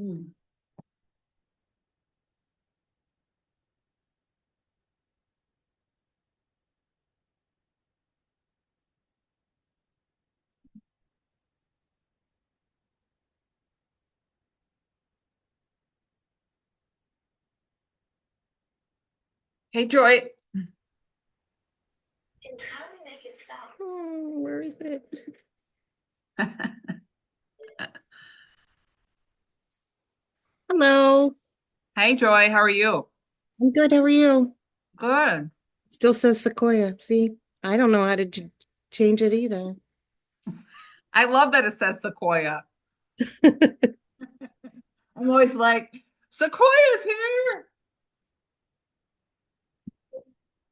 Mm. Hey, Joy. And how do we make it stop? Oh, where is it? Hello. Hey, Joy. How are you? I'm good. How are you? Good. It still says Sequoia. See, I don't know how to change it either. I love that it says Sequoia. I'm always like, Sequoia's here.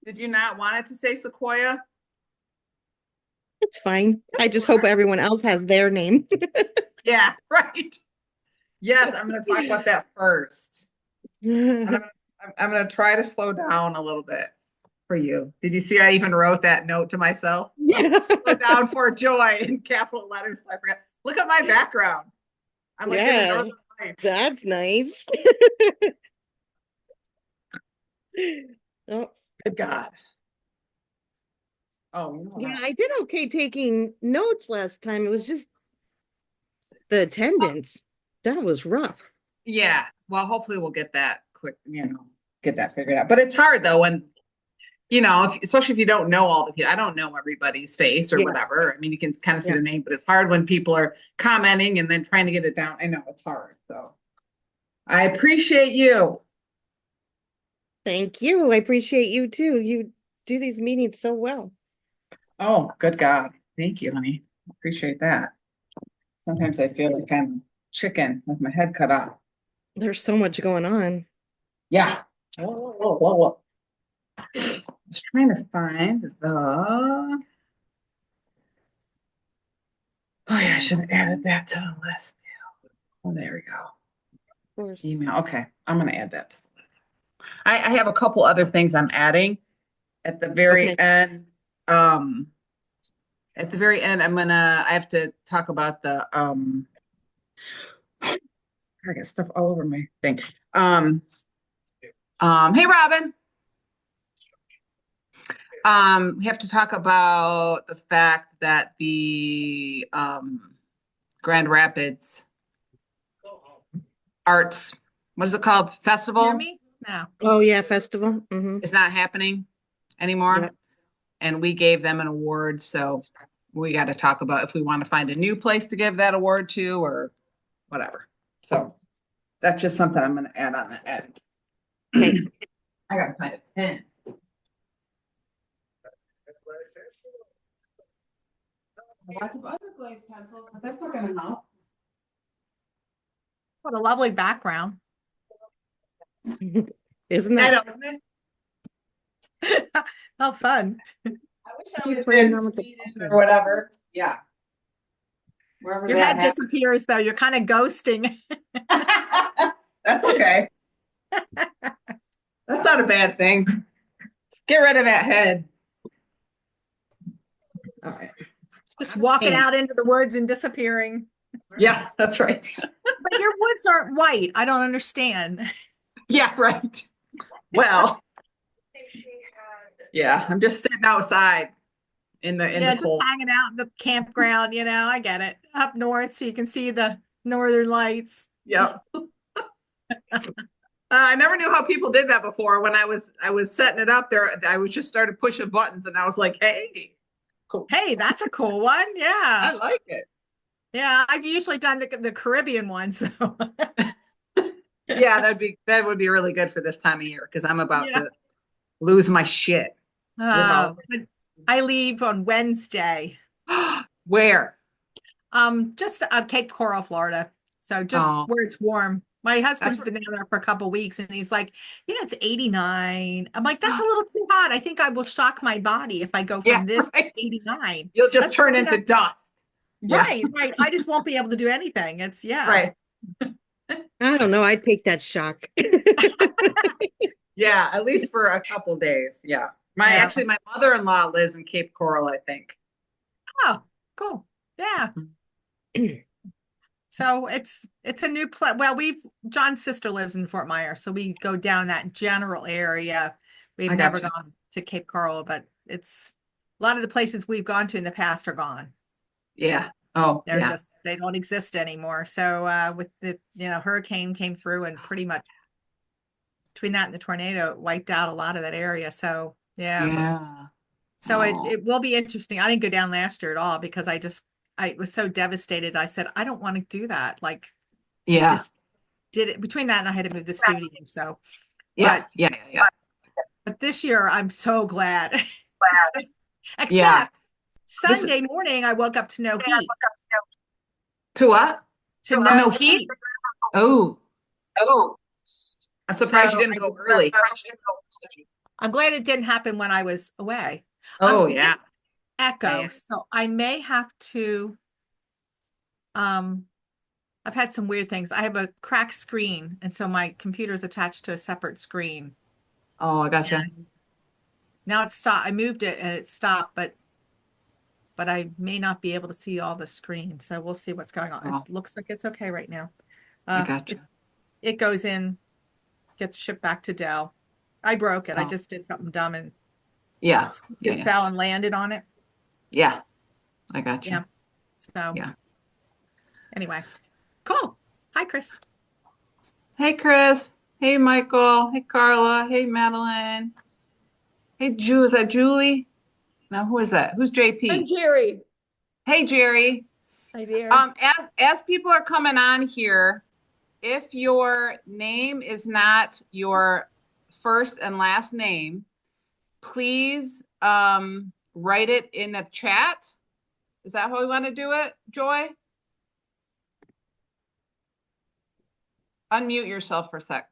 Did you not want it to say Sequoia? It's fine. I just hope everyone else has their name. Yeah, right. Yes, I'm going to talk about that first. And I'm going to try to slow down a little bit for you. Did you see I even wrote that note to myself? Yeah. Slow down for Joy in capital letters. I forgot. Look at my background. I'm like in the Yeah, Northern Lights. that's nice. Oh, Good God. Oh, yeah, no. I did okay taking notes last time. It was just the attendance. That was rough. Yeah. Well, hopefully we'll get that quick, get that figured out. But it's hard though when, especially if you don't know all the people. I don't know everybody's face or Yeah, whatever. I mean, you can kind of see yeah. the name, but it's hard when people are commenting and then trying to get it down. I know it's hard. So I appreciate you. Thank you. I appreciate you too. You do these meetings so well. Oh, good God. Thank you, honey. Appreciate that. Sometimes I feel like I'm a chicken with my head cut off. There's so much going on. Yeah. Whoa, whoa, whoa, whoa. I was trying to find the. Oh, yeah, I should have added that to the list. Oh, there we go. Of course. Email. Okay, I'm going to add that. I have a couple other things I'm adding at the very Okay. end. Um, at the very end, I have to talk about I got stuff all over my thing. Um, hey, Robin. We have to talk about the fact that the Grand Rapids Arts, what is it called? Hear Festival me now? Oh yeah, festival. is not happening Yeah. anymore. And we gave them an award. So we got to talk about if we want to find a new place to give that award to or whatever. So that's just something I'm going to add on the end. Okay. I got to find a pen. Lots of other glazed pencils, but that's not going to help. What a lovely background. Isn't I that know, isn't it? How fun. I wish I would keep have been playing around with the Sweden or colors? whatever. Yeah, wherever Your that head happened. disappears though. You're kind of ghosting. That's okay. That's not a bad thing. Get rid of that head. All right. Just walking out into the woods and disappearing. Yeah, that's right. But your woods aren't white. I don't understand. Yeah, right. Well, yeah, I'm just sitting outside in the Yeah, just cold. hanging out in the campground, I get it. Up north so you can see the northern lights. Yep. I never knew how people did that before. When I was setting it up there, I was just started pushing buttons, and I was like, "Hey, cool. Hey, that's a cool one. I Yeah. like it." Yeah, I've usually done the Caribbean ones. So Yeah, that would be really good for this time of year because I'm about yeah. to lose my shit with all. But I leave on Wednesday. Where? Just Cape Coral, Florida. So just Oh, where it's warm. My that's husband's been down there for a couple of weeks and he's like, yeah, it's 89. I'm like, that's a little too hot. I think I will shock my body if I go yeah, from this to right. 89. You'll just Let's turn take it into up. dust. Yeah, Right, right. I just won't be able to do anything. It's yeah. right. I don't know. I'd take that shock. Yeah, at least for a couple days. Yeah. My Yeah. actually my mother-in-law lives in Cape Coral, I think. Oh, cool. Yeah. So it's a new place. Well, John's sister lives in Fort Myers, so we go down that general area. We've I never gotcha. gone to Cape Coral, but it's a lot of the places we've gone to in the past are gone. Yeah. Oh, yeah. They don't exist anymore. So with the hurricane came through and pretty much between that and the tornado, it wiped out a lot of that area. So yeah. Yeah. So Oh, it will be interesting. I didn't go down last year at all because I was so devastated. I said, I don't want to do that. Like I yeah. just did it between that and I had to move the studio. So, Yeah. but Yeah. Yeah. this year I'm so glad. Yeah. Except This Sunday morning I woke up to no heat. to what? To No no heat? heat. Oh, oh. I'm surprised you So didn't go early. I'm glad it didn't happen when I was away. Oh, yeah. Echo. Yeah. So I may have to um I've had some weird things. I have a cracked screen, and so my computer is attached to a separate screen. Oh, I gotcha. And now it's stopped. I moved it and it stopped, but I may not be able to see all the screen. So we'll see what's going on. Oh, It looks like it's okay right now. I It, gotcha. it goes in, gets shipped back to Dell. I broke it. I Oh, just did something dumb and yeah. Yeah. it Yeah. fell and landed on it. Yeah. I Yeah. gotcha. So Yeah. anyway, cool. Hi, Chris. Hey, Chris. Hey, Michael. Hey, Carla. Hey, Madeline. Hey, Is that Julie? No, who is that? Who's I'm JP? Jerry. Hey, Jerry. Hi there. As people are coming on here, if your name is not your first and last name, please write it in the chat. Is that how we want to do it, Joy? Unmute yourself for a sec.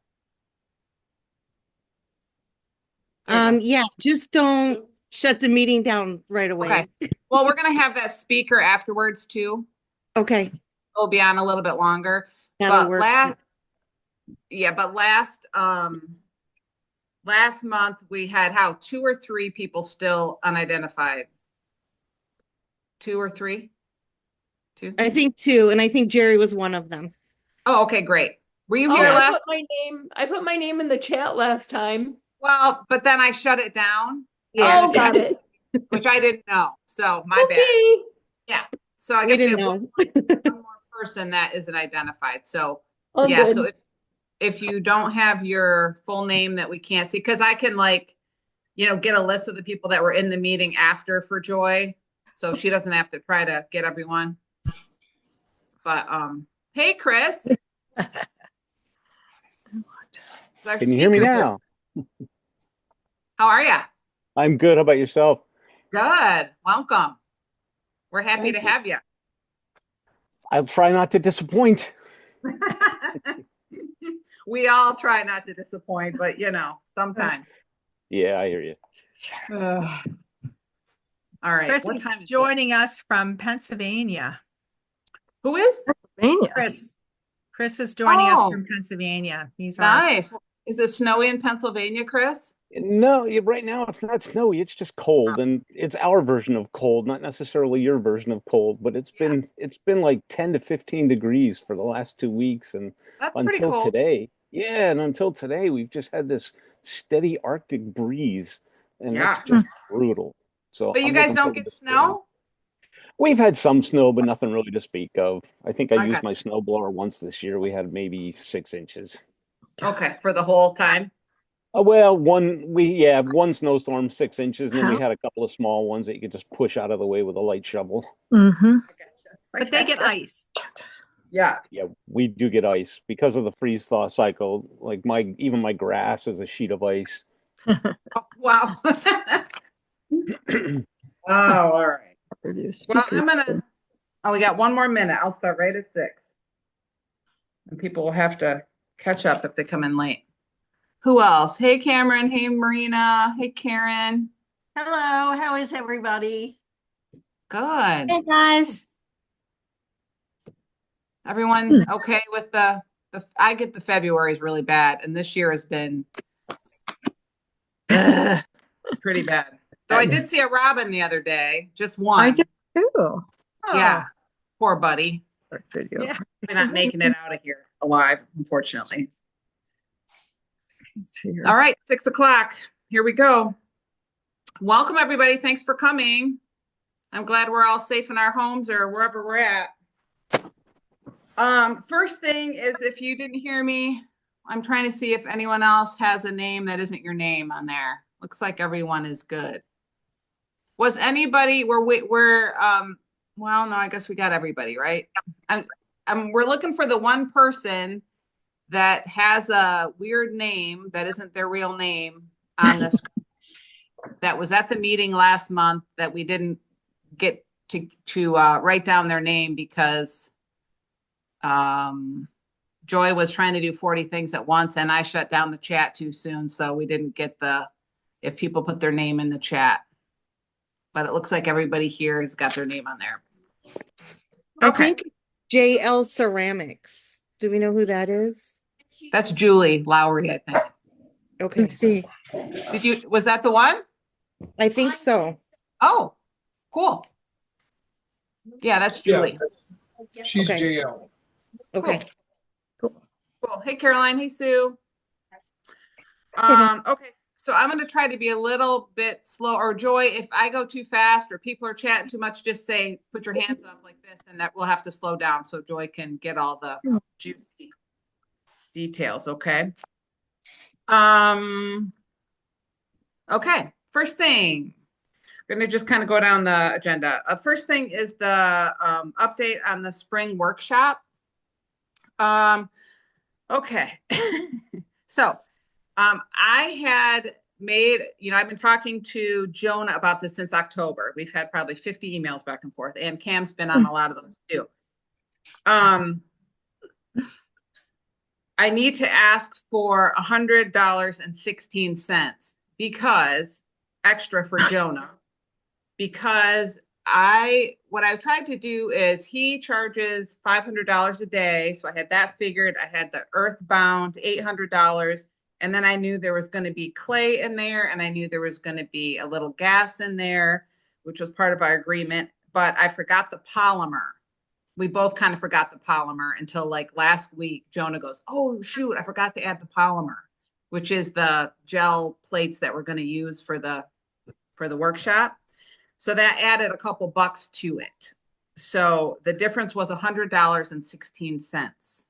There you go. Yeah, just don't shut the meeting down right Okay. away. Well, we're going to have that speaker afterwards too. Okay, We'll be on a little bit longer. that'll But work. last month we had two or three people still unidentified. Two or three? Two? I think two, and I think Jerry was one of them. Oh, okay, great. Were you Oh, here I last? put my name in the chat last time. Well, but then I shut it down. Yeah. Oh, got it. Which I didn't know. So my bad. Okay. Yeah. So I We guess we didn't have know. one more person that isn't identified. So Oh, yeah, good. so if you don't have your full name that we can't see, because I can get a list of the people that were in the meeting after for Joy. So she doesn't have to try to get everyone. But hey, Chris. Can you hear me now? How are you? I'm good. How about yourself? Good. Welcome. We're happy Thank to you. have you. I'll try not to disappoint. We all try not to disappoint, but sometimes. Yeah, I hear you. All right. Chris What is time is it? joining us from Pennsylvania. Who is? Chris is joining us Oh. from Pennsylvania. He's Nice. Is it snowy in Pennsylvania, Chris? No, right now it's not snowy. It's just cold, and it's our version of cold, not necessarily your version of cold. But it's been like 10 to 15 degrees for the last 2 weeks, and That's pretty cold. today, and until today, we've just had this steady Arctic breeze, and that's just brutal. So, But you I'm guys looking don't forward get to spring. snow? We've had some snow, but nothing really to speak of. I think I Okay. used my snowblower once this year. We had maybe 6 inches. Okay, for the whole time. Well, one snowstorm, 6 inches, and then we had a couple of small ones that you could just push out of the way with a light shovel. but they get ice. Yeah. Yeah, we do get ice because of the freeze thaw cycle. Like even my grass is a sheet of ice. Oh, wow. Oh, all right. Well, we got one more minute. I'll start right at 6. And people will have to catch up if they come in late. Who else? Hey, Cameron. Hey, Marina. Hey, Karen. Hello, how is everybody? Good. Hey guys. Everyone okay with I get the February is really bad, and this year has been pretty bad. So I did see a robin the other day, just one. I did too. Yeah, poor buddy. Start video. Yeah. We're not making it out of here alive, unfortunately. Let's see here. All right, 6 o'clock. Here we go. Welcome, everybody. Thanks for coming. I'm glad we're all safe in our homes or wherever we're at. First thing is, if you didn't hear me, I'm trying to see if anyone else has a name that isn't your name on there. Looks like everyone is good. Was anybody, well, no, I guess we got everybody, right? We're looking for the one person that has a weird name that isn't their real name on this that was at the meeting last month that we didn't get to write down their name because Joy was trying to do 40 things at once and I shut down the chat too soon, so we didn't get if people put their name in the chat. But it looks like everybody here has got their name on there. I Okay. think JL Ceramics. Do we know who that is? That's Julie Lowry, I think. Okay. Let's see. Was that the one? I think so. Oh, cool. Yeah, that's Julie. She's Okay. JL. Okay. Cool. Hey, Caroline. Hey, Sue. Okay, so I'm going to try to be a little bit slow. Or Joy, if I go too fast or people are chatting too much, just say, put your hands up like this, and that we'll have to slow down so Joy can get all the juicy details. Okay. Okay. First thing, we're going to just kind of go down the agenda. First thing is the update on the spring workshop. Okay. So I had made, I've been talking to Jonah about this since October. We've had probably 50 emails back and forth, and Cam's been on a lot of those too. I need to ask for $100.16 because extra for Jonah, because what I've tried to do is he charges $500 a day. So I had that figured. I had the earthbound $800. And then I knew there was going to be clay in there. And I knew there was going to be a little gas in there, which was part of our agreement. But I forgot the polymer. We both kind of forgot the polymer until like last week. Jonah goes, oh, shoot, I forgot to add the polymer, which is the gel plates that we're going to use for the workshop. So that added a couple bucks to it. So the difference was $100.16.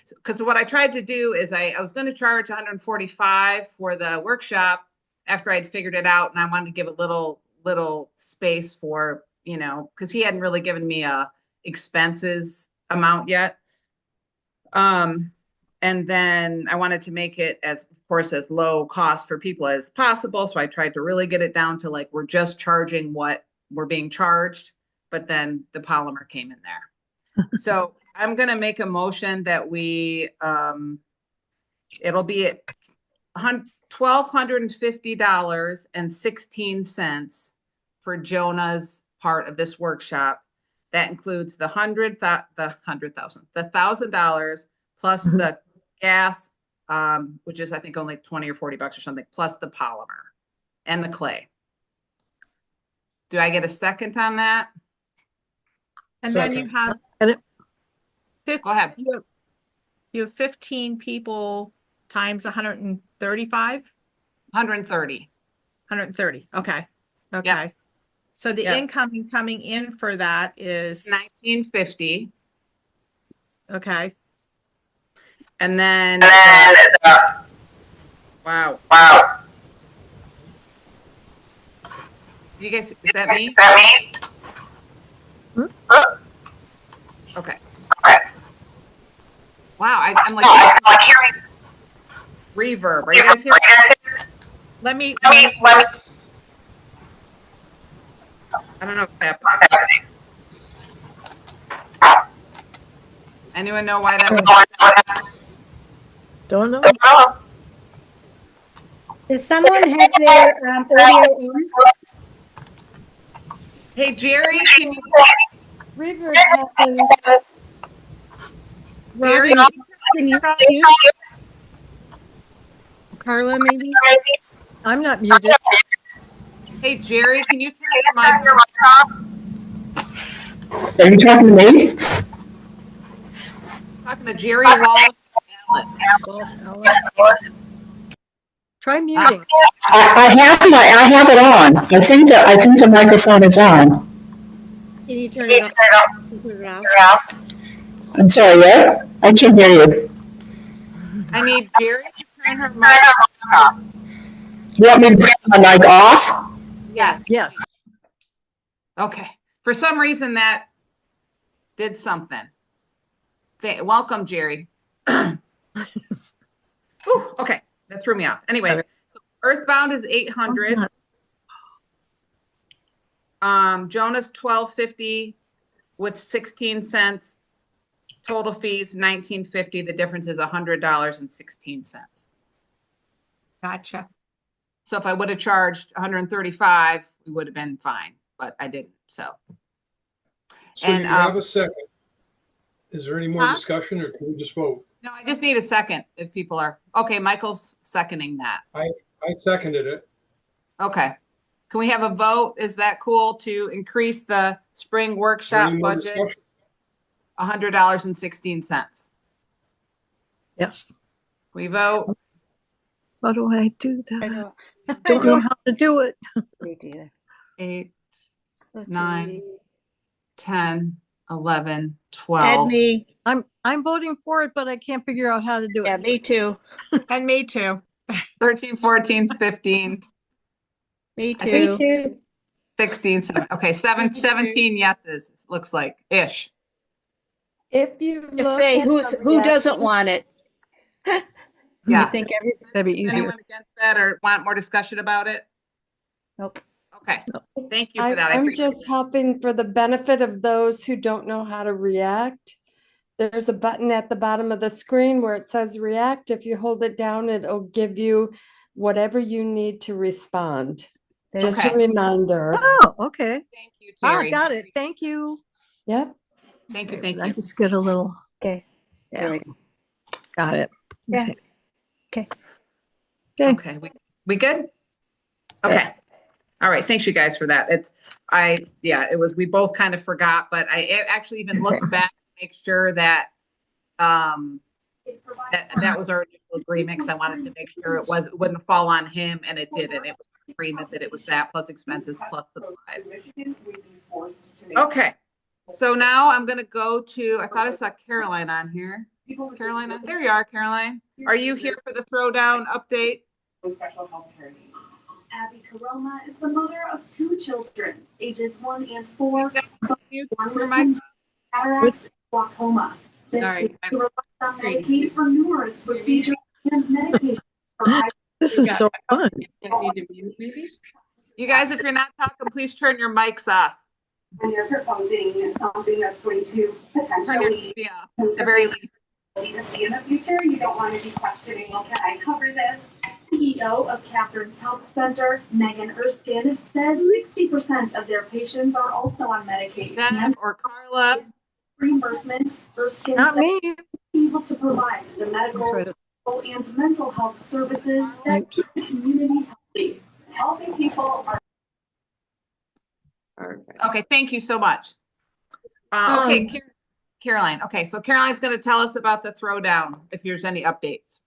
Because what I tried to do is I was going to charge $145 for the workshop after I'd figured it out, and I wanted to give a little space for, because he hadn't really given me a expenses amount yet. And then I wanted to make it as low cost for people as possible. So I tried to really get it down to like, we're just charging what we're being charged, but then the polymer came in there. So I'm going to make a motion that it'll be at $1,250.16 for Jonah's part of this workshop. That includes the $1,000 plus the gas, which is I think only 20 or 40 bucks or something, plus the polymer and the clay. Do I get a second on that? And then you have, Go ahead. you have 15 people times 135? 130. 130. Okay. Okay. Yeah. So the Yeah. incoming coming in for that is $19.50. okay. And then wow. You guys, is that me? Okay. Wow, I'm like hearing reverb. Are you guys hearing? Let me I don't know what's happening. Anyone know why that was? Don't know. Does someone have their audio on? Hey, Jerry, can you? Reverb happens. Jerry, Robin, can you mute? Carla, maybe? I'm not muted. hey, Jerry, can you turn your mic Are you talking to me? Talking to Jerry Wallace. Try muting. I have it on. I think the microphone is on. Can you turn it off? Turn it off? I'm sorry, what? I can't hear you. I need Jerry to turn her mic. You want me to turn my mic off? Yes. Yes. Okay. For some reason that did something. Welcome, Jerry. Ooh, okay. That threw me off. Anyways, so Earthbound is 800. Jonah's 1250 with 16 cents. Total fees 1950. The difference is $100.16. Gotcha. So if I would have charged 135, we would have been fine, but I didn't. So So you have a second. Is there any more Huh? discussion, or can we just vote? no, I just need a second if people are okay. Michael's seconding that. I seconded it. Okay. Can we have a vote? Is that cool to increase the spring Is there workshop any more budget discussion? $100.16? Yes. We vote. How do I do that? I know. Don't know how to do it. Me either. 8, Let's 9, see. 10, 11, Add 12. me. I'm voting for it, but I can't figure out how to do Yeah, it. me too. And me too. 13, 14, 15, Me I think too. 16, 17 yeses, looks like ish. If you Just look say at who the doesn't want it. Yeah. I think everybody. That'd be Is easier. anyone against that or want more discussion about it? Nope. Okay. Thank you for that. I I'm appreciate just helping for the benefit of those who don't know how to react. There's a button at the bottom of the screen where it says react. If you hold it down, it'll give you whatever you need to respond. Just Okay. a reminder. Oh, okay. Thank you, Ah, Terry. got it. Thank you. Yep. Thank you. Thank I you. just get a little. Okay. Yeah. There we go. Got it. Yeah. Okay. Okay. We good? Okay. All right. Thanks you guys for that. We both kind of forgot, but I actually even looked back to make sure that that was our initial agreement, because I wanted to make sure it wouldn't fall on him, and it didn't. It was an agreement that it was that plus expenses plus supplies. Okay. So now I'm going to go to, I thought I saw Caroline on here. Is Caroline on? There you are, Caroline. Are you here for the throwdown update? With special health care needs. Abby Caroma is the mother of 2 children, ages 1 and 4, one with cataracts and glaucoma. This Sorry, is on Medicaid for numerous procedures and medication. This is so fun. You guys, if you're not talking, please turn your mics off. And you're proposing something that's going to potentially, at the very least, to see in the future. You don't want to be questioning, well, can I cover this? CEO of Catherine's Health Center, Megan Erskine, says 60% of their patients are also on Medicaid. Or Carla. Reimbursement, Erskine Not says me. able to provide the medical and mental health services that keep the community healthy. Healthy people are. Okay, thank you so much. Okay, Caroline. Okay, so Caroline's going to tell us about the throwdown, if there's any updates.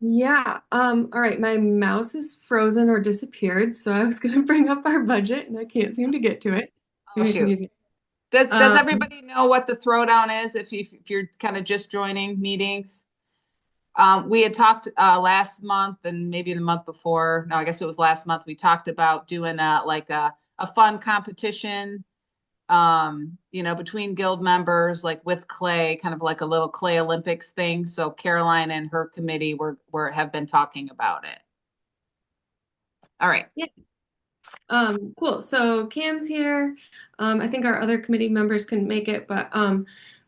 Yeah. All right. My mouse is frozen or disappeared, so I was going to bring up our budget, and I can't seem to get to it. Oh, shoot. Does everybody know what the throwdown is? If you're kind of just joining meetings, we had talked last month and maybe the month before. No, I guess it was last month. We talked about doing a fun competition, between guild members, like with clay, kind of like a little clay Olympics thing. So Caroline and her committee have been talking about it. All right. Yeah. Cool. So Cam's here. I think our other committee members couldn't make it, but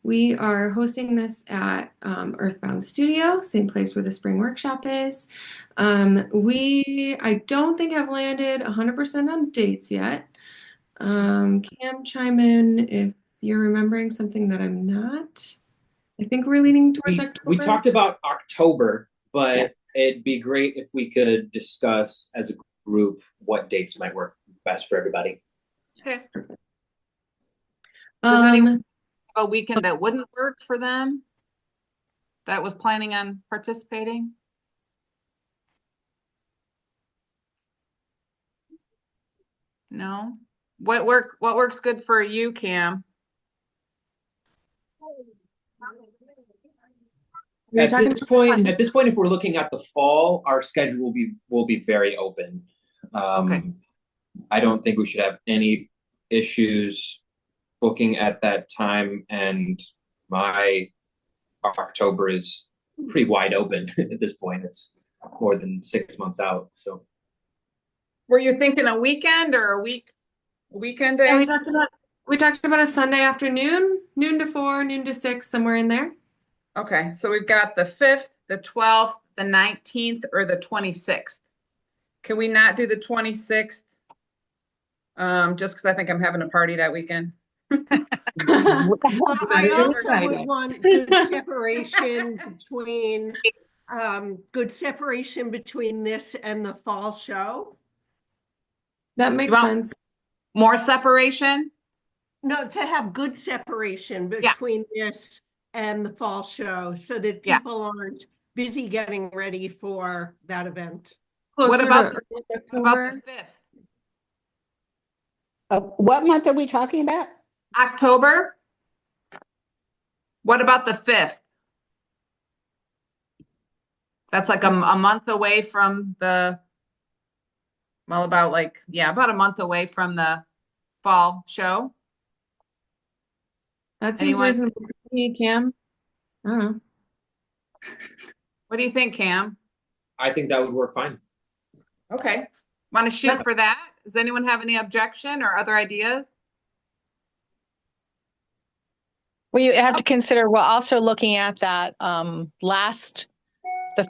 we are hosting this at Earthbound Studio, same place where the spring workshop is. I don't think have landed 100% on dates yet. Cam, chime in if you're remembering something that I'm not. I think we're leaning towards October. We talked about October, but it'd be great if we could discuss as a group what dates might work best for everybody. Okay. Does anyone have a weekend that wouldn't work for them? That was planning on participating? No? What works good for you, Cam? At this point, if we're looking at the fall, our schedule will be very open. Okay. I don't think we should have any issues booking at that time, and my October is pretty wide open at this point. It's more than 6 months out. So, were you thinking a weekend or weekend day? Yeah, we talked about a Sunday afternoon, noon to 4, noon to 6, somewhere in there. Okay, so we've got the 5th, the 12th, the 19th, or the 26th. Can we not do the 26th? Just because I think I'm having a party that weekend. Well, I also would want good separation between this and the fall show. That makes sense. More separation? No, to have good separation between this and the fall show so that people aren't busy getting ready for that event. What about the 5th? What month are we talking about? October? What about the 5th? That's like a month away from the, well, about a month away from the fall show. That seems reasonable to me, Cam. I don't know. What do you think, Cam? I think that would work fine. Okay. Want to shoot for that? Does anyone have any objection or other ideas? Well, you have to consider, we're also looking at that the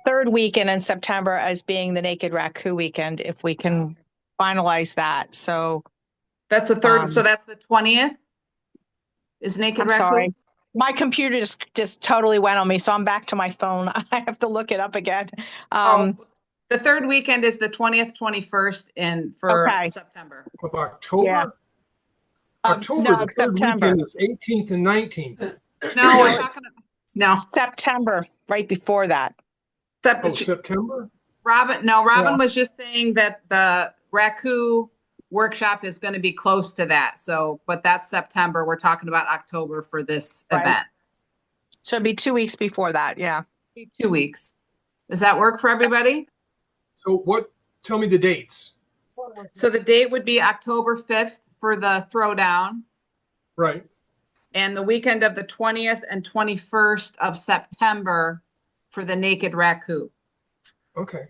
third weekend in September as being the Naked Raccoon weekend, if we can finalize that. So that's the third. So that's the 20th is Naked Raccoon? Sorry. My computer just totally went on me. So I'm back to my phone. I have to look it up again. The third weekend is the 20th, 21st for September. Of October? Yeah. October, the third weekend is 18th and 19th. No, we're talking about September, right before that. September? Robin was just saying that the Raccoon workshop is going to be close to that. So, but that's September. We're talking about October for this event. So it'd be 2 weeks before that. Yeah. 2 weeks. Does that work for everybody? So tell me the dates. So the date would be October 5th for the throwdown. Right. And the weekend of the 20th and 21st of September for the Naked Raccoon. Okay.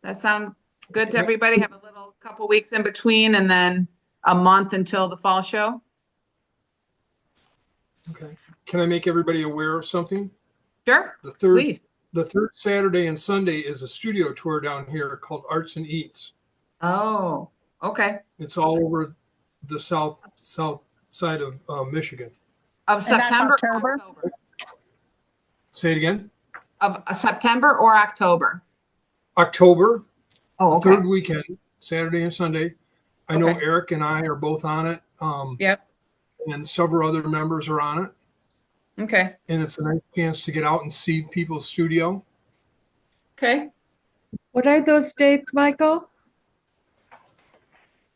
That sound good to everybody? Have a little couple weeks in between and then a month until the fall show? Okay. Can I make everybody aware of something? Sure. Please. The third Saturday and Sunday is a studio tour down here called Arts and Eats. Oh, okay. It's all over the south side of Michigan. Of September October? Or October? Say it again. Of September or October? October. Oh, okay. Third weekend, Saturday and Sunday. I know Eric and I are both on it. Yep. And several other members are on it. Okay. And it's a nice chance to get out and see people's studio. Okay. What are those dates, Michael?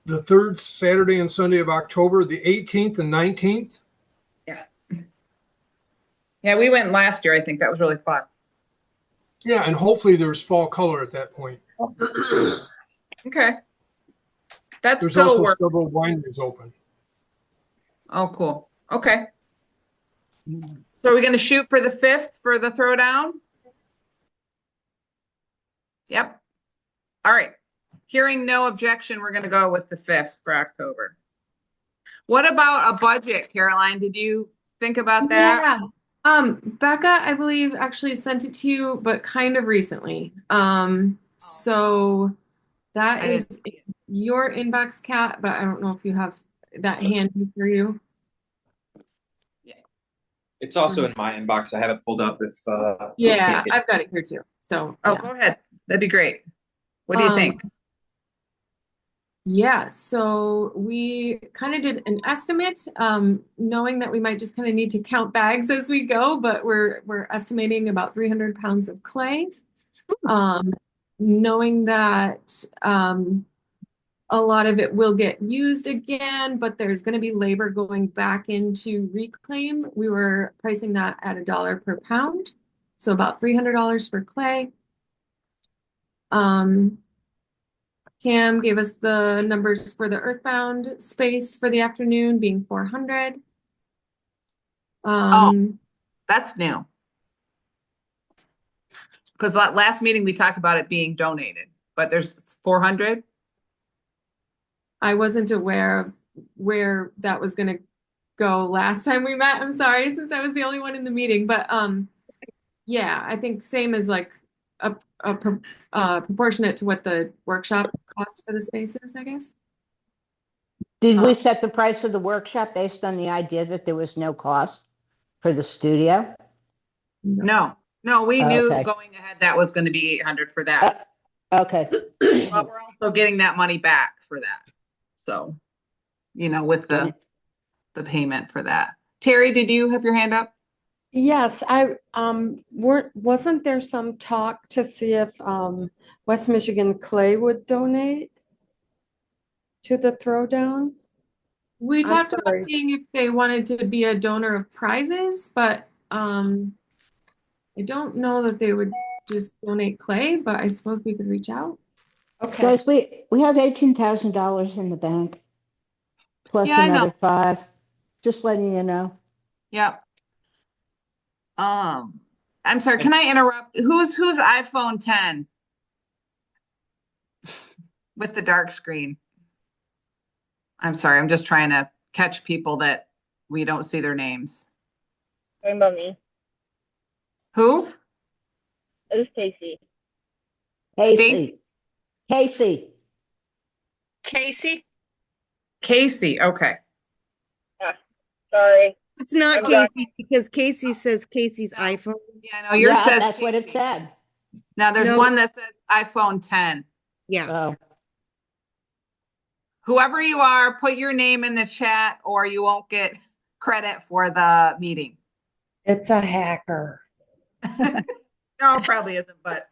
The third Saturday and Sunday of October, the 18th and 19th. Yeah. Yeah, we went last year. I think that was really fun. Yeah, and hopefully there's fall color at that point. Okay. That's there's still also work. several wineries open. Oh, cool. Okay. So are we going to shoot for the 5th for the throwdown? Yep. All right. Hearing no objection, we're going to go with the 5th for October. What about a budget, Caroline? Did you think about that? Yeah. Becca, I believe, actually sent it to you, but kind of recently. So that is your inbox, Kat, but I don't know if you have that handy for you. It's also in my inbox. I have it pulled up if yeah, I've got it here too. So go ahead. That'd be great. What do you think? Yeah, so we kind of did an estimate, knowing that we might just kind of need to count bags as we go, but we're estimating about 300 pounds of clay. Knowing that a lot of it will get used again, but there's going to be labor going back into reclaim. We were pricing that at $1 per pound, so about $300 for clay. Cam gave us the numbers for the earthbound space for the afternoon being 400. That's new. Because last meeting we talked about it being donated, but there's 400. I wasn't aware of where that was going to go last time we met. I'm sorry, since I was the only one in the meeting, but yeah, I think same as like a proportionate to what the workshop cost for the spaces, I guess. Did we set the price of the workshop based on the idea that there was no cost for the studio? No, we knew going ahead that was going to be 800 for that. Okay. But we're also getting that money back for that. So, with the payment for that. Terry, did you have your hand up? Yes, wasn't there some talk to see if West Michigan Clay would donate to the throwdown? We talked about seeing if they wanted to be a donor of prizes, but I don't know that they would just donate clay, but I suppose we could reach out. Okay. Guys, we have $18,000 in the bank, plus another 5. Just letting you know. Yep. I'm sorry, can I interrupt? Who's iPhone 10 with the dark screen? I'm sorry, I'm just trying to catch people that we don't see their names. Talking about me. Who? It was Casey. Casey, okay. Yeah, sorry. It's not Casey because Casey says Casey's iPhone. Yeah, no, yours says that's what it said. Now there's one that says iPhone 10. Yeah. Whoever you are, put your name in the chat or you won't get credit for the meeting. It's a hacker. No, it probably isn't, but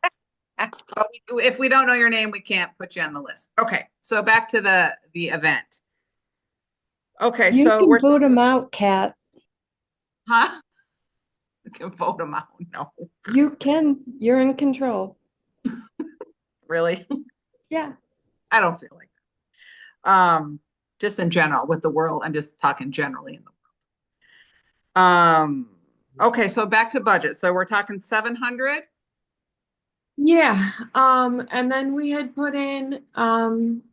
if we don't know your name, we can't put you on the list. Okay, so back to the event. Okay, you so can vote them out, Kat. Huh? You can vote them out. No. You can. You're in control. Really? Yeah. I don't feel like that. Just in general with the world. I'm just talking generally in the world. Okay, so back to budget. So we're talking 700. Yeah, and then we had put in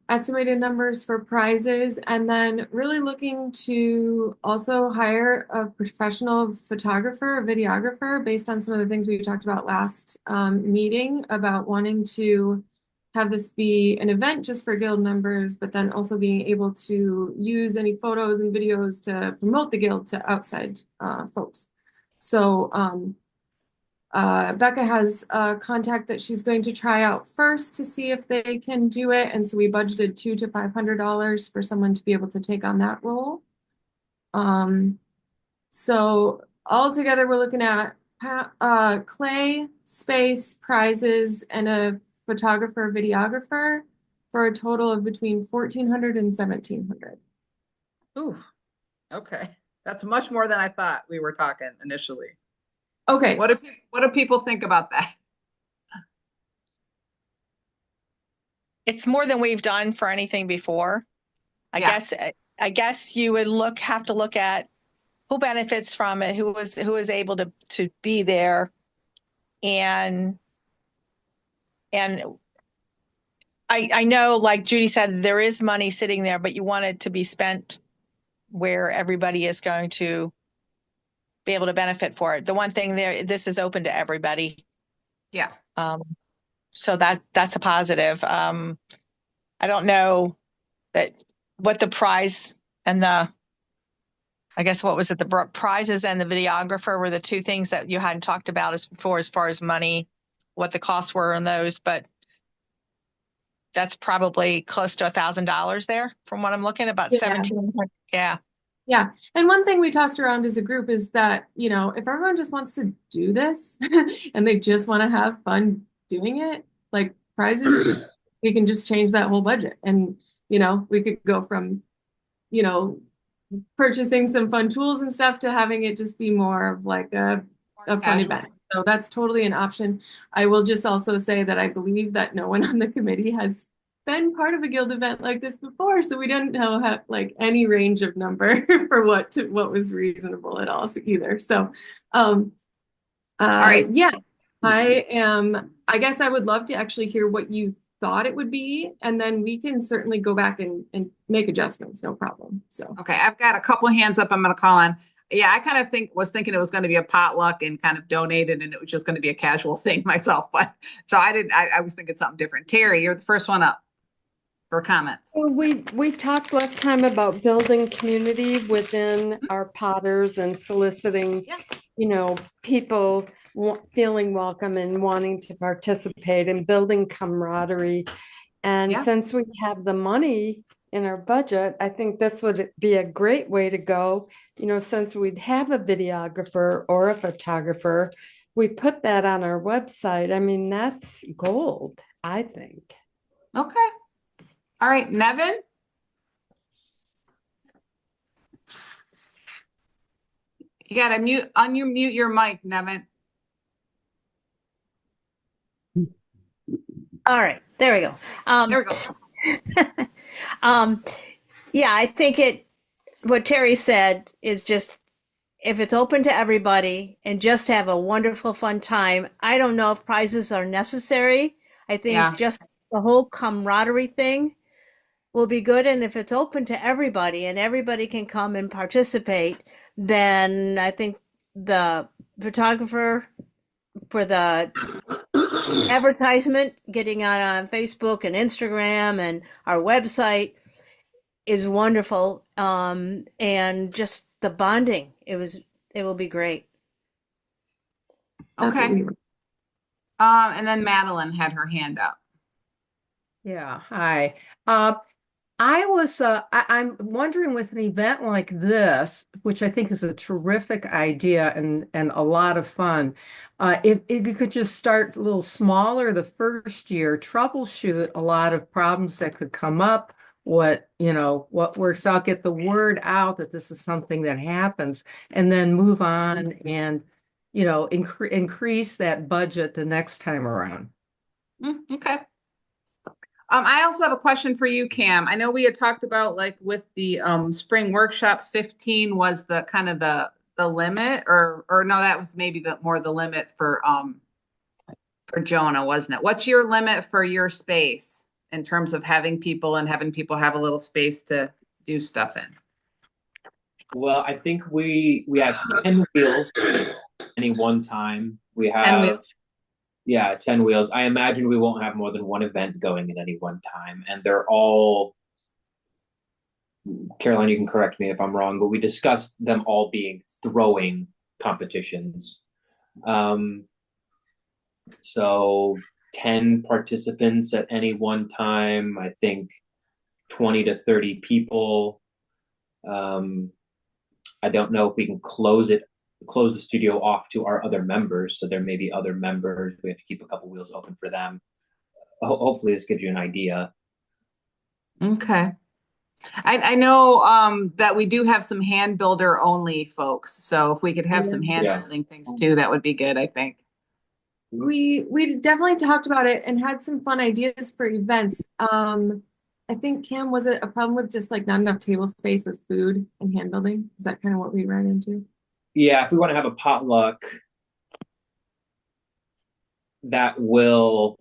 estimated numbers for prizes, and then really looking to also hire a professional photographer, or videographer, based on some of the things we talked about last meeting about wanting to have this be an event just for guild members, but then also being able to use any photos and videos to promote the guild to outside folks. So Becca has a contact that she's going to try out first to see if they can do it. And so we budgeted $200 to $500 for someone to be able to take on that role. So altogether, we're looking at clay, space, prizes, and a photographer, videographer for a total of between $1,400 and $1,700. Ooh, okay. That's much more than I thought we were talking initially. Okay. What do people think about that? It's more than we've done for anything before. I guess you would have to look at who benefits from it, who is able to be there, and I know, like Judy said, there is money sitting there, but you want it to be spent where everybody is going to be able to benefit for it. The one thing there, this is open to everybody. Yeah. So that's a positive. I don't know what the prize and I guess what was it? The prizes and the videographer were the two things that you hadn't talked about as far as money, what the costs were on those, but that's probably close to $1,000 there from what I'm looking, about 1,700. Yeah. Yeah. And one thing we tossed around as a group is that, you know, if everyone just wants to do this and they just want to have fun doing it, like prizes, we can just change that whole budget. And, you know, we could go from, you know, purchasing some fun tools and stuff to having it just be more of like a fun event. So that's totally an option. I will just also say that I believe that no one on the committee has been part of a guild event like this before, so we didn't know how, like, any range of number for what was reasonable at all either. So, all right, yeah, I guess I would love to actually hear what you thought it would be, and then we can certainly go back and make adjustments, no problem. So, okay, I've got a couple of hands up I'm going to call on. Yeah, I kind of was thinking it was going to be a potluck and kind of donated, and it was just going to be a casual thing myself. But so I was thinking something different. Terry, you're the first one up for comments. Well, we talked last time about building community within our potters and soliciting, you know, people feeling welcome and wanting to participate and building camaraderie. And since we have the money in our budget, I think this would be a great way to go. You know, since we'd have a videographer or a photographer, we put that on our website. I mean, that's gold, I think. Okay. All right, Nevin. You got to unmute your mic, Nevin. All right, there we go. There we go. Yeah, I think what Terry said is just, if it's open to everybody and just have a wonderful, fun time. I don't know if prizes are necessary. I think just the whole camaraderie thing will be good. And if it's open to everybody and everybody can come and participate, then I think the photographer for the advertisement, getting out on Facebook and Instagram and our website is wonderful. And just the bonding, it will be great. Okay. And then Madeline had her hand up. Yeah, hi. I'm wondering, with an event like this, which I think is a terrific idea and a lot of fun, if you could just start a little smaller the first year, troubleshoot a lot of problems that could come up, what works out, get the word out that this is something that happens, and then move on and, increase that budget the next time around. Okay. I also have a question for you, Cam. I know we had talked about, like, with the spring workshop, 15 was the kind of the limit, or no, that was maybe the limit for Jonah, wasn't it? What's your limit for your space in terms of having people and having people have a little space to do stuff in? Well, I think we have 10 wheels any one time. We have 10 wheels. Yeah, 10 wheels. I imagine we won't have more than one event going at any one time. And they're all, Caroline, you can correct me if I'm wrong, but we discussed them all being throwing competitions. So 10 participants at any one time, I think 20 to 30 people. I don't know if we can close the studio off to our other members. So there may be other members. We have to keep a couple wheels open for them. Hopefully this gives you an idea. Okay. I know that we do have some hand builder only folks. So if we could have some hand building things too, that would be good, I think. We definitely talked about it and had some fun ideas for events. I think, Cam, was it a problem with just like not enough table space with food and hand building? Is that kind of what we ran into? Yeah, if we want to have a potluck, that will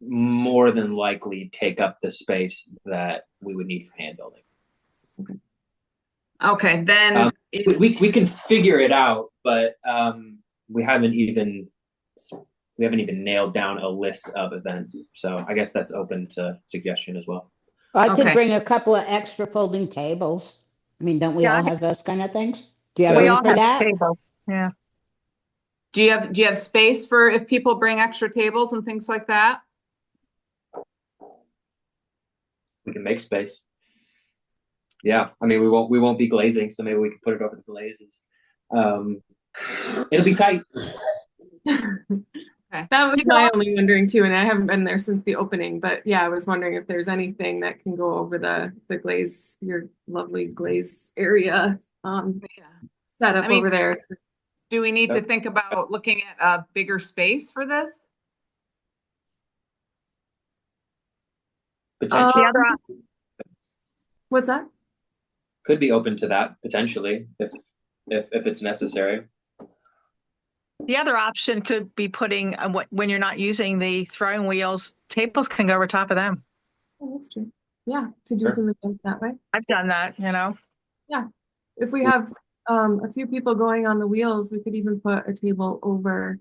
more than likely take up the space that we would need for hand building. Okay, then we can figure it out, but we haven't even nailed down a list of events. So I guess that's open to suggestion as well. I could bring a couple of extra folding tables. I mean, don't we all have those kind of things? Do you have room for that? Table. Yeah. Do you have space for if people bring extra tables and things like that? we can make space. Yeah, I mean, we won't be glazing, so maybe we can put it over the glazes. It'll be tight. That was my only wondering too, and I haven't been there since the opening, but yeah, I was wondering if there's anything that can go over the glaze, your lovely glaze area set up over there. Do we need to think about looking at a bigger space for this? Potentially. What's that? Could be open to that potentially if it's necessary. The other option could be putting, when you're not using the throwing wheels, tables can go over top of them. Oh, that's true. Yeah, to do some events that way. I've done that, you know. Yeah, if we have a few people going on the wheels, we could even put a table over,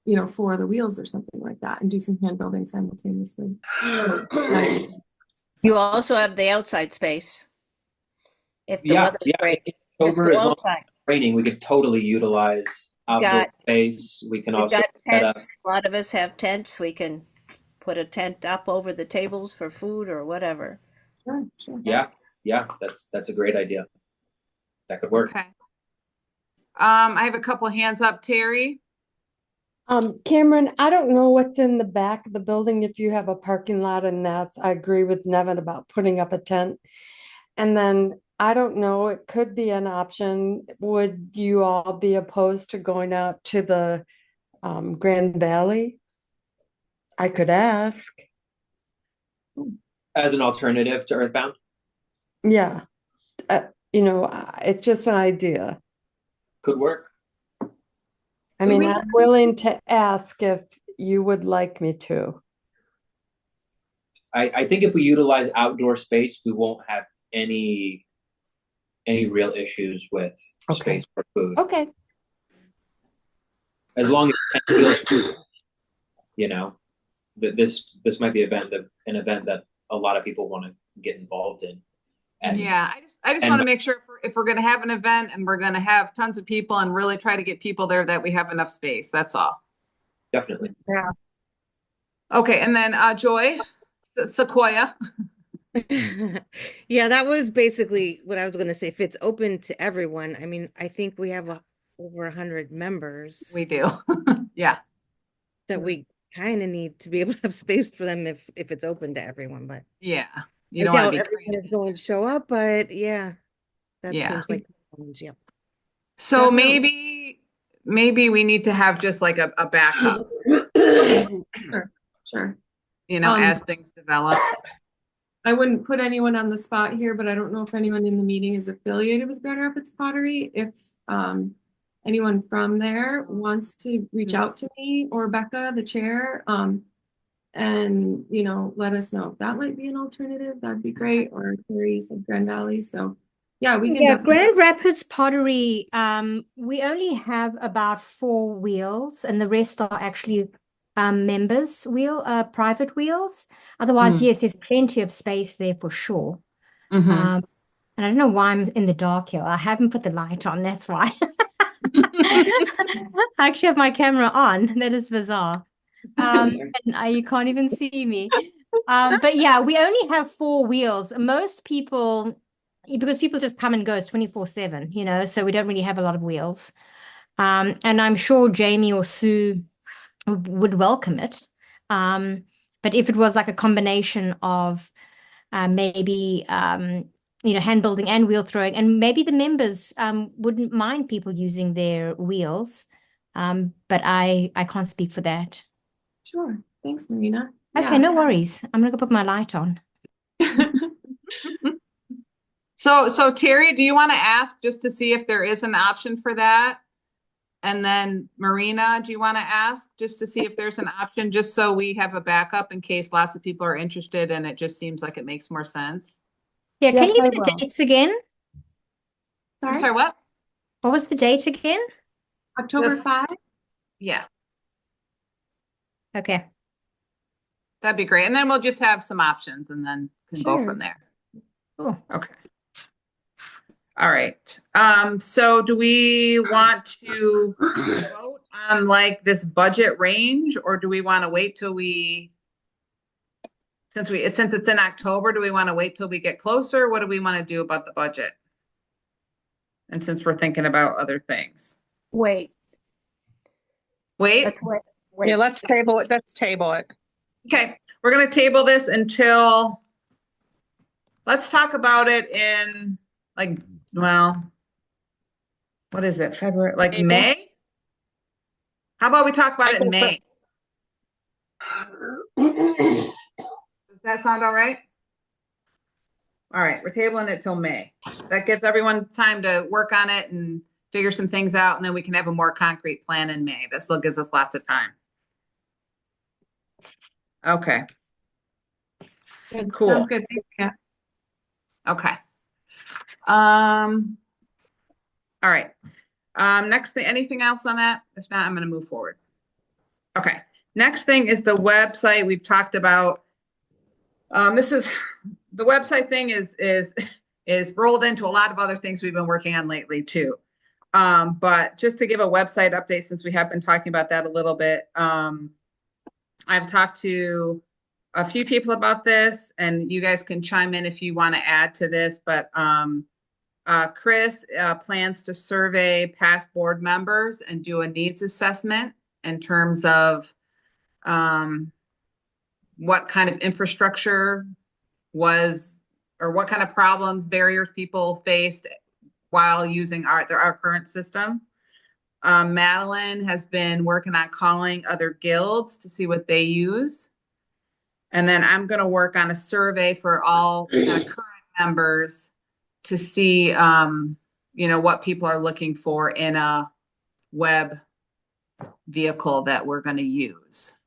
you know, for the wheels or something like that, and do some hand building simultaneously. You also have the outside space. If the weather's great, just October, go as long as outside. it's raining, we could totally utilize outdoor space. We can We've also got set up. tents. A lot of us have tents. We can put a tent up over the tables for food or whatever. Sure. Yeah, that's a great idea. That could work. Okay. I have a couple hands up, Terry. Cameron, I don't know what's in the back of the building if you have a parking lot, and I agree with Nevin about putting up a tent. And then I don't know, it could be an option. Would you all be opposed to going out to the Grand Valley? I could ask. As an alternative to Earthbound? Yeah. You know, it's just an idea. Could work. I mean, I'm willing to ask if you would like me to. I think if we utilize outdoor space, we won't have any real issues with space for food. Okay. As long as you know, that this might be an event that a lot of people want to get involved in. And, yeah, I just want to make sure if we're going to have an event and we're going to have tons of people and really try to get people there, that we have enough space. That's all. Definitely. Yeah. Okay, and then Joy, Sequoia. Yeah, that was basically what I was going to say. If it's open to everyone, I mean, I think we have over 100 members. We do. Yeah. That we kind of need to be able to have space for them if it's open to everyone. But yeah, I doubt everyone is going to show up. But yeah, that seems like a challenge. Yep. So maybe we need to have just like a backup. Sure. You know, as things develop. I wouldn't put anyone on the spot here, but I don't know if anyone in the meeting is affiliated with Grand Rapids Pottery. If anyone from there wants to reach out to me or Becca, the chair, and you know, let us know if that might be an alternative. That'd be great. Or Terry said Grand Valley, so yeah, we can. Yeah, Grand Rapids Pottery. We only have about 4 wheels, and the rest are actually members private wheels. Otherwise, yes, there's plenty of space there for sure. And I don't know why I'm in the dark here. I haven't put the light on, that's why. I actually have my camera on. That is bizarre. And you can't even see me. But yeah, we only have 4 wheels. Most people, because people just come and go, it's 24/7, you know, so we don't really have a lot of wheels. And I'm sure Jamie or Sue would welcome it. But if it was like a combination of maybe you know, hand building and wheel throwing, and maybe the members wouldn't mind people using their wheels, but I can't speak for that. Sure. Thanks, Marina. Okay, no worries. I'm gonna go put my light on. So Terry, do you want to ask just to see if there is an option for that? And then Marina, do you want to ask just to see if there's an option, just so we have a backup in case lots of people are interested and it just seems like it makes more sense? Yeah, can you give me the dates again? Sorry, what? What was the date again? October 5? Yeah. Okay. That'd be great. And then we'll just have some options and then can go from there. Cool. Okay. All right. So do we want to vote on like this budget range, or do we want to wait till we since it's in October, do we want to wait till we get closer? What do we want to do about the budget? And since we're thinking about other things. Wait. Wait. Yeah, let's table it. Let's table it. Okay, we're gonna table this until, let's talk about it in like, well, what is it, February, like April? May? How about we talk about it in April May? Does that sound all right? All right, we're tabling it till May. That gives everyone time to work on it and figure some things out, and then we can have a more concrete plan in May. This still gives us lots of time. Okay. Good. Cool. Sounds good. Thanks, Kat. Okay. All right. Next thing, anything else on that? If not, I'm going to move forward. Okay. Next thing is the website we've talked about. This is the website thing is rolled into a lot of other things we've been working on lately too. But just to give a website update, since we have been talking about that a little bit, I've talked to a few people about this, and you guys can chime in if you want to add to this, but Chris plans to survey past board members and do a needs assessment in terms of what kind of infrastructure was, or what kind of problems, barriers people faced while using our current system. Madeline has been working on calling other guilds to see what they use. And then I'm going to work on a survey for all kind of current members to see, what people are looking for in a web vehicle that we're going to use.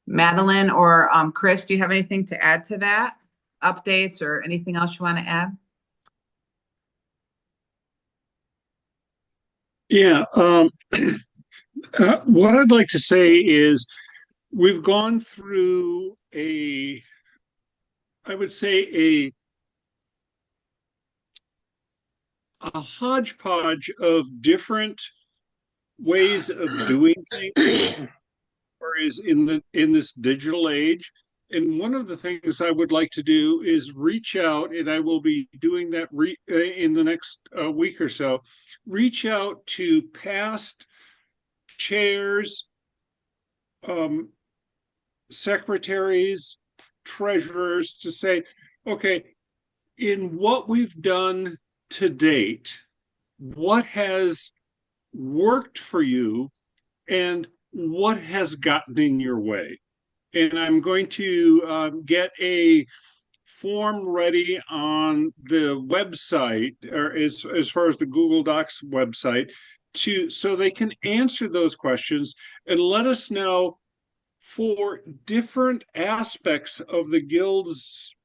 Madeline or Chris, do you have anything to add to that? Updates or anything else you want to add? Yeah. What I'd like to say is we've gone through I would say a hodgepodge of different ways of doing things whereas in this digital age. And one of the things I would like to do is reach out, and I will be doing that in the next week or so, reach out to past chairs, secretaries, treasurers to say, okay, in what we've done to date, what has worked for you and what has gotten in your way? And I'm going to get a form ready on the website, or as far as the Google Docs website, so they can answer those questions and let us know for different aspects of the guild's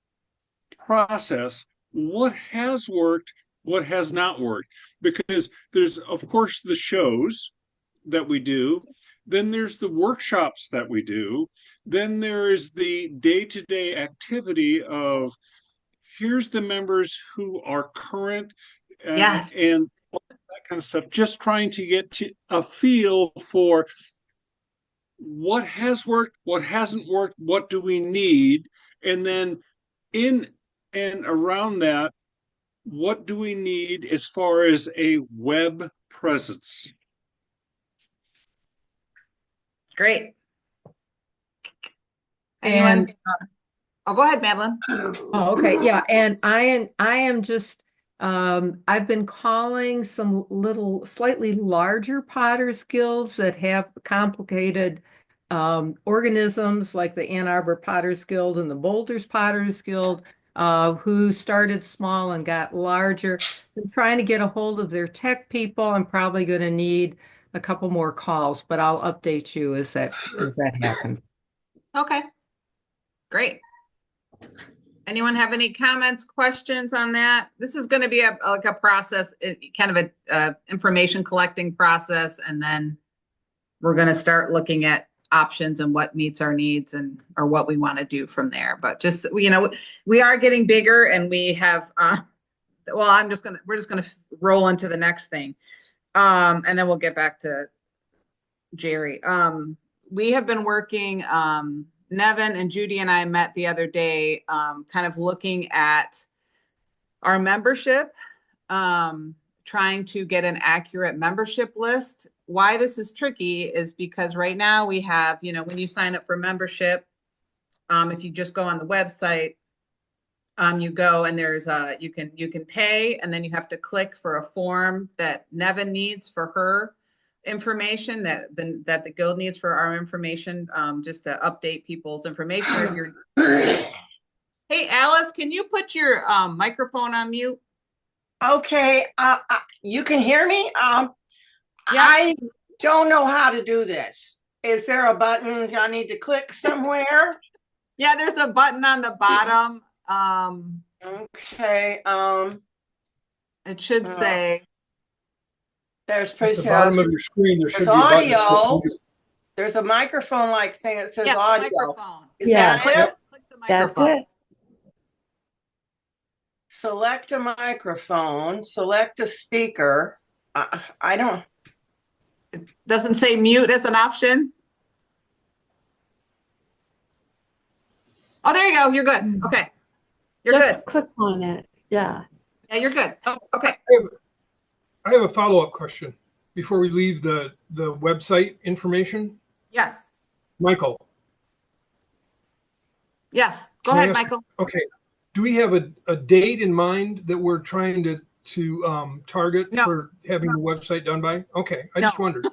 process what has worked, what has not worked. Because there's, of course, the shows that we do, then there's the workshops that we do, then there is the day-to-day activity of here's the members who are current, Yes, and all that kind of stuff, just trying to get to a feel for what has worked, what hasn't worked, what do we need, and then in and around that, what do we need as far as a web presence? great. And Oh, go ahead, Madeline. oh, okay, yeah, and I am just I've been calling some little slightly larger potters guilds that have complicated organisms like the Ann Arbor Potters Guild and the Boulders Potters Guild, who started small and got larger. I'm trying to get a hold of their tech people. I'm probably going to need a couple more calls, but I'll update you as that happens. Okay, great. Anyone have any comments, questions on that? This is going to be like a process, kind of a information collecting process, and then we're going to start looking at options and what meets our needs or what we want to do from there. But just, we are getting bigger, and we have, we're just going to roll into the next thing. And then we'll get back to Jerry. We have been working Nevin and Judy and I met the other day, kind of looking at our membership, trying to get an accurate membership list. Why this is tricky is because right now we have, when you sign up for membership, if you just go on the website, you go and there's you can pay, and then you have to click for a form that Nevin needs for her information, that the guild needs for our information, just to update people's information. Or if you're Hey Alice, can you put your microphone on mute? Okay, you can hear me? I don't know how to do this. Is there a button I need to click somewhere? Yeah, there's a button on the bottom. Okay. It should say. There's At the bottom of your screen, there should be a button. audio. There's a microphone like thing that says audio. Is Yeah. that it? Click the That's microphone. it. Select a microphone, select a speaker. I don't. It doesn't say mute as an option. Oh, there you go. You're good. Okay. You're Just good. click on it. Yeah. Yeah, you're good. Oh, okay. I have a follow-up question before we leave the website information. Yes. Michael. Yes. Go Can I ahead, ask- Michael. Okay. Do we have a date in mind that we're trying to target for having the website done by? Okay. I just wondered.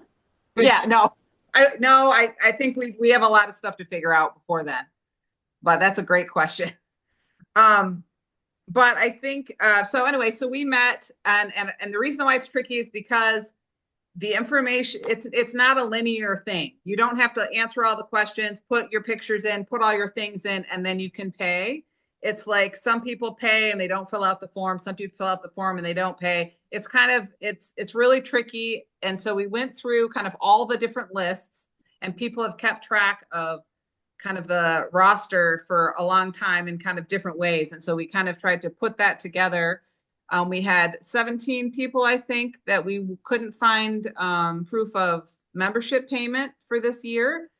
Yeah, no. I think we have a lot of stuff to figure out before then. But that's a great question. But I think so anyway, so we met, and the reason why it's tricky is because the information, it's not a linear thing. You don't have to answer all the questions, put your pictures in, put all your things in, and then you can pay. It's like some people pay and they don't fill out the form. Some people fill out the form and they don't pay. It's kind of, it's really tricky. And so we went through kind of all the different lists, and people have kept track of kind of the roster for a long time in kind of different ways. And so we kind of tried to put that together. We had 17 people, I think, that we couldn't find proof of membership payment for this year.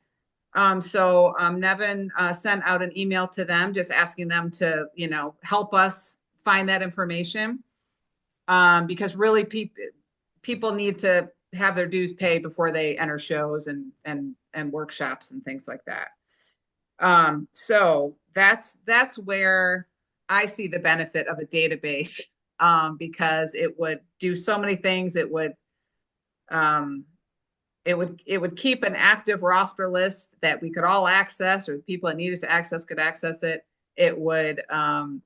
So Nevin sent out an email to them just asking them to, help us find that information, because really people need to have their dues paid before they enter shows and workshops and things like that. So that's where I see the benefit of a database, because it would do so many things. It would keep an active roster list that we could all access, or the people that needed to access could access it. It would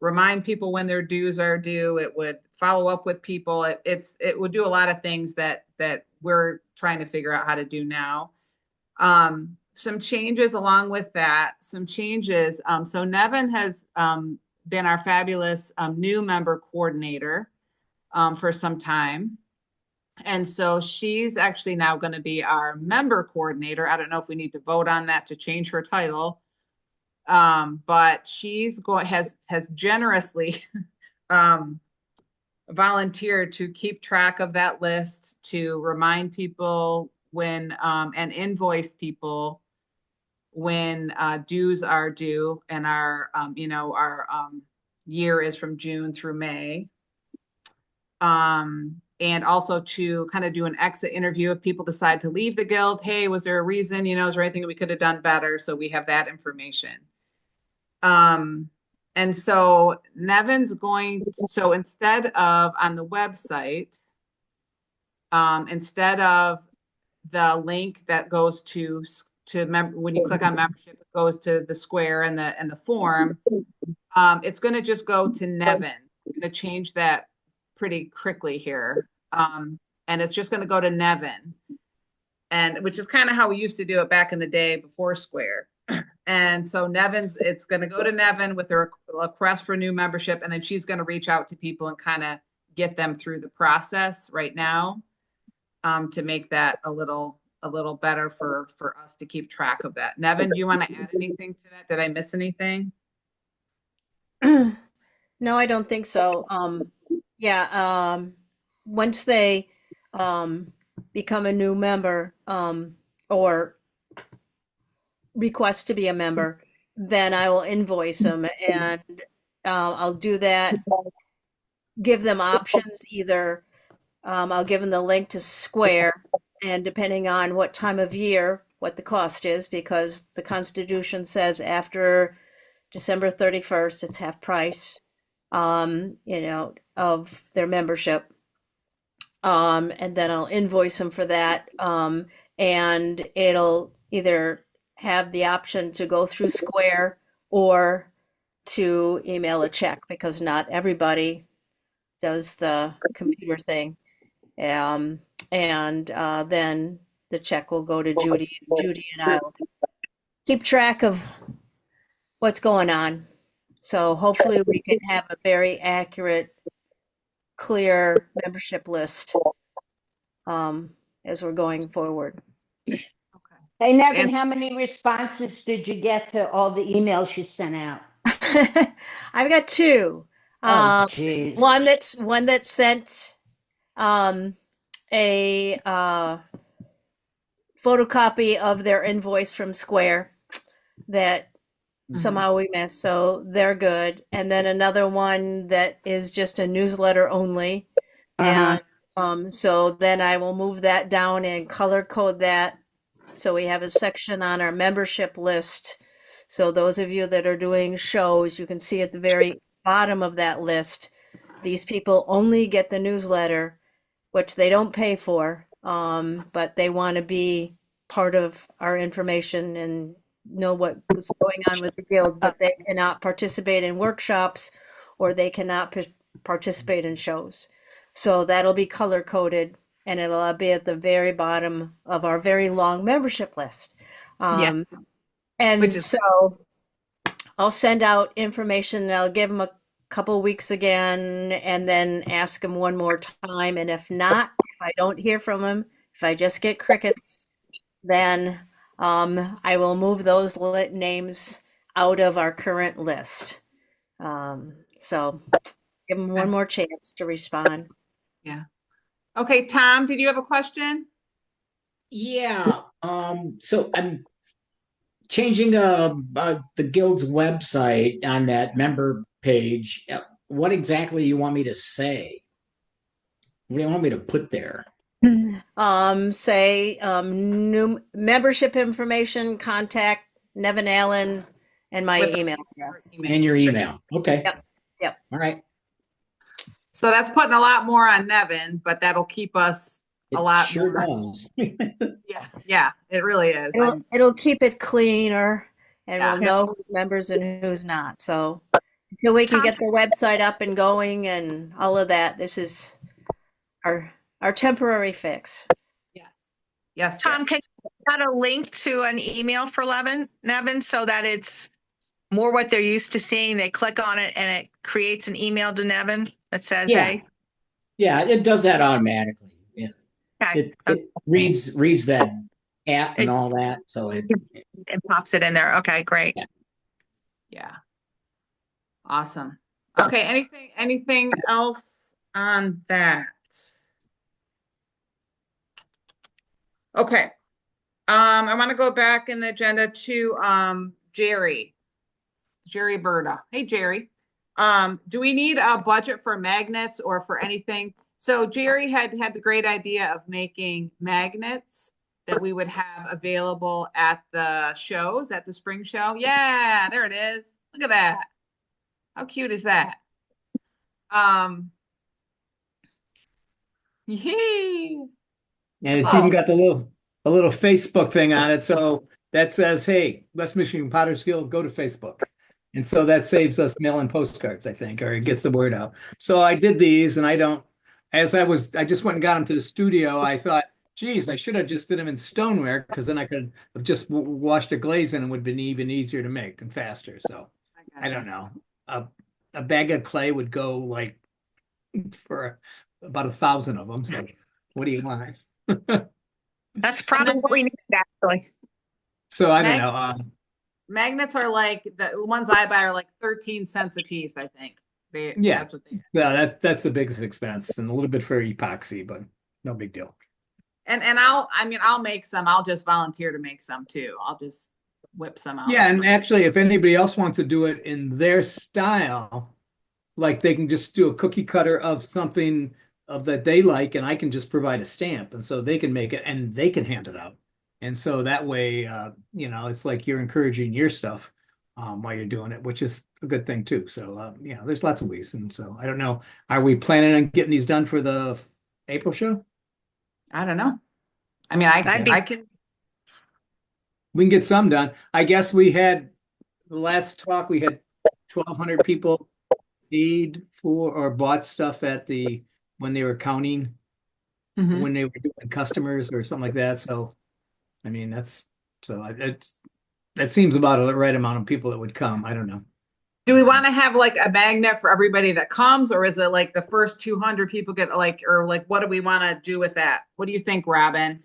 remind people when their dues are due. It would follow up with people. It would do a lot of things that we're trying to figure out how to do now. Some changes along with that, so Nevin has been our fabulous new member coordinator for some time. And so she's actually now going to be our member coordinator. I don't know if we need to vote on that to change her title, but she's has generously volunteered to keep track of that list, to remind people when and invoice people when dues are due, and our year is from June through May. And also to kind of do an exit interview if people decide to leave the guild. Hey, was there a reason? Is there anything we could have done better? So we have that information. And so Nevin's so instead of on the website, instead of the link that goes to when you click on membership, it goes to the square and the form, it's going to just go to Nevin. I'm going to change that pretty quickly here. And it's just going to go to Nevin, and which is kind of how we used to do it back in the day before Square. And so it's going to go to Nevin with a request for new membership, and then she's going to reach out to people and kind of get them through the process right now, to make that a little better for us to keep track of that. Nevin, do you want to add anything to that? Did I miss anything? No, I don't think so. Once they become a new member, or request to be a member, then I will invoice them, and I'll do that. Give them options. Either I'll give them the link to Square, and depending on what time of year, what the cost is, because the Constitution says after December 31st, it's half price, of their membership. And then I'll invoice them for that. And it'll either have the option to go through Square or to email a check, because not everybody does the computer thing. And then the check will go to Judy, and Judy and I will keep track of what's going on. So hopefully we can have a very accurate, clear membership list as we're going forward. Hey, Nevin, how many responses did you get to all the emails you sent out? I've got two. Oh, geez. One that sent a photocopy of their invoice from Square that somehow we missed, so they're good. And then another one that is just a newsletter only. And so then I will move that down and color code that, so we have a section on our membership list. So those of you that are doing shows, you can see at the very bottom of that list, these people only get the newsletter, which they don't pay for, but they want to be part of our information and know what's going on with the guild, but they cannot participate in workshops, or they cannot participate in shows. So that'll be color coded, and it'll be at the very bottom of our very long membership list. Yes. And so I'll send out information. I'll give them a couple weeks again, and then ask them one more time. And if not, if I don't hear from them, if I just get crickets, then I will move those names out of our current list. So give them one more chance to respond. Yeah. Okay, Tom, did you have a question? Yeah. So I'm changing the guild's website on that member page. What exactly you want me to say? What do you want me to put there? Say new membership information, contact Nevin Allen, and my email address. And your email. Okay. Yep. All right. So that's putting a lot more on Nevin, but that'll keep us a lot sure more. does. Yeah, it really is. It'll keep it cleaner, and Yeah. we'll know who's members and who's not. So until we can get the website up and going and all of that, this is our temporary fix. Yes. Tom, can you add a link to an email for Nevin, so that it's more what they're used to seeing? They click on it and it creates an email to Nevin that says, Yeah. hey. Yeah, it does that automatically. Yeah. Okay. It reads that app and all that, so it pops it in there. Okay, great. Yeah. Awesome. Okay, anything else on that? Okay. I want to go back in the agenda to Jerry Berta. Hey, Jerry. Do we need a budget for magnets or for anything? So Jerry had the great idea of making magnets that we would have available at the shows, at the spring show. Yeah, there it is. Look at that. How cute is that? Yay. And it's even got a little Facebook thing on it. So that says, hey, West Michigan Potter's Guild, go to Facebook. And so that saves us mailing postcards, I think, or it gets the word out. So I did these, and I just went and got them to the studio. I thought, geez, I should have just did them in stoneware, because then I could have just washed a glaze in and would have been even easier to make and faster. So I don't know. A bag of clay would go like for about 1,000 of them. So what do you want? That's probably what we need, actually. So I don't know. Magnets are like, the ones I buy are like 13 cents a piece, I think. Yeah, that's what they yeah, that's the biggest expense, and a little bit for epoxy, but no big deal. And I'll make some. I'll just volunteer to make some too. I'll just whip some out. Yeah, and actually, if anybody else wants to do it in their style, like they can just do a cookie cutter of something of that they like, and I can just provide a stamp, and so they can make it and they can hand it out. And so that way, it's like you're encouraging your stuff while you're doing it, which is a good thing too. So, there's lots of ways. And so I don't know, are we planning on getting these done for the April show? I don't know. I mean, I can. We can get some done. I guess we had the last talk, we had 1,200 people paid for or bought stuff when they were counting, when they were doing customers or something like that. So, I mean, that seems about the right amount of people that would come. I don't know. Do we want to have like a magnet for everybody that comes, or is it like the first 200 people get what do we want to do with that? What do you think, Robin?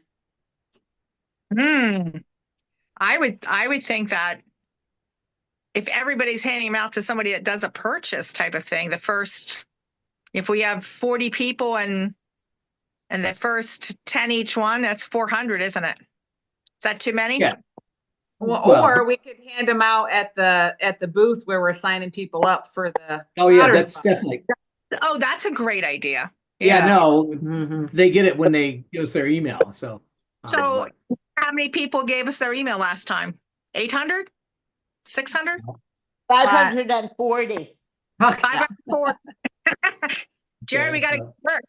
I would think that if everybody's handing them out to somebody that does a purchase type of thing, if we have 40 people and the first 10 each one, that's 400, isn't it? Is that too many? Yeah. Well, or we could hand them out at the booth where we're signing people up for the. Oh yeah, that's definitely. Oh, that's a great idea. Yeah, no, they get it when they give us their email. So how many people gave us their email last time? 800? 600? 540. 540. Jerry, we got to work.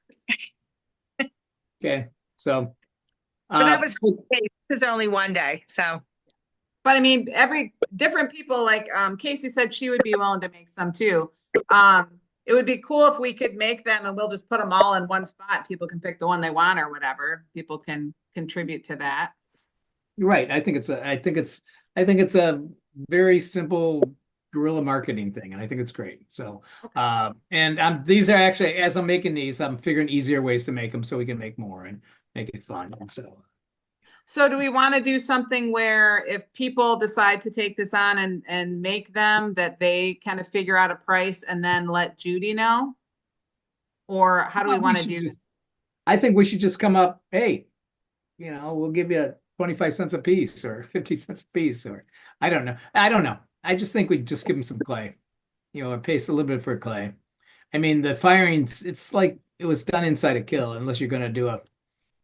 Okay, so. But that was because only one day, so. But I mean, different people, like Casey said she would be willing to make some too. It would be cool if we could make them and we'll just put them all in one spot. People can pick the one they want or whatever. People can contribute to that. Right. I think it's a very simple guerrilla marketing thing, and I think it's great. So, and these are actually, as I'm making these, I'm figuring easier ways to make them so we can make more and make it fun. And so do we want to do something where if people decide to take this on and make them, that they kind of figure out a price and then let Judy know? Or how do we want to do this? I think we should just come up, hey, we'll give you 25 cents a piece or 50 cents a piece, or I don't know. I just think we'd just give them some clay, or pay a little bit for clay. I mean, the firings, it's like it was done inside a kill, unless you're going to do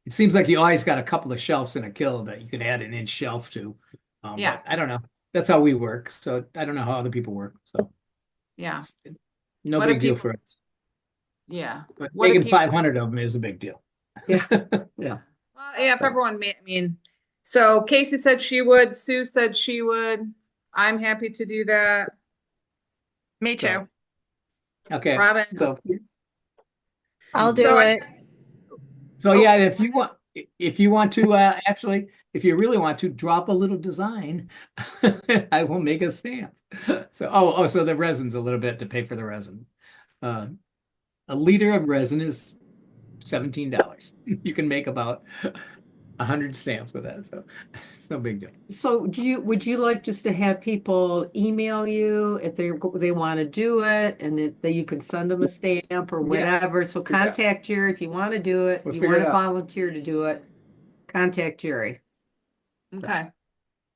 it seems like you always got a couple of shelves in a kill that you could add an inch shelf to. Yeah. I don't know. That's how we work. So I don't know how other people work. So yeah, no big deal for us. Yeah. But making 500 of them is a big deal. Yeah. Yeah. Well, yeah, if everyone so Casey said she would, Sue said she would. I'm happy to do that. Me too. Okay. Robin. So I'll do it. So yeah, if you want to actually, if you really want to drop a little design, I will make a stamp. So so the resin's a little bit to pay for the resin. A liter of resin is $17. You can make about 100 stamps with that, so it's no big deal. So would you like just to have people email you if they want to do it, and that you can send them a stamp or whatever? So contact Jerry if you want to do it. You want to volunteer to do it, contact Jerry. Okay.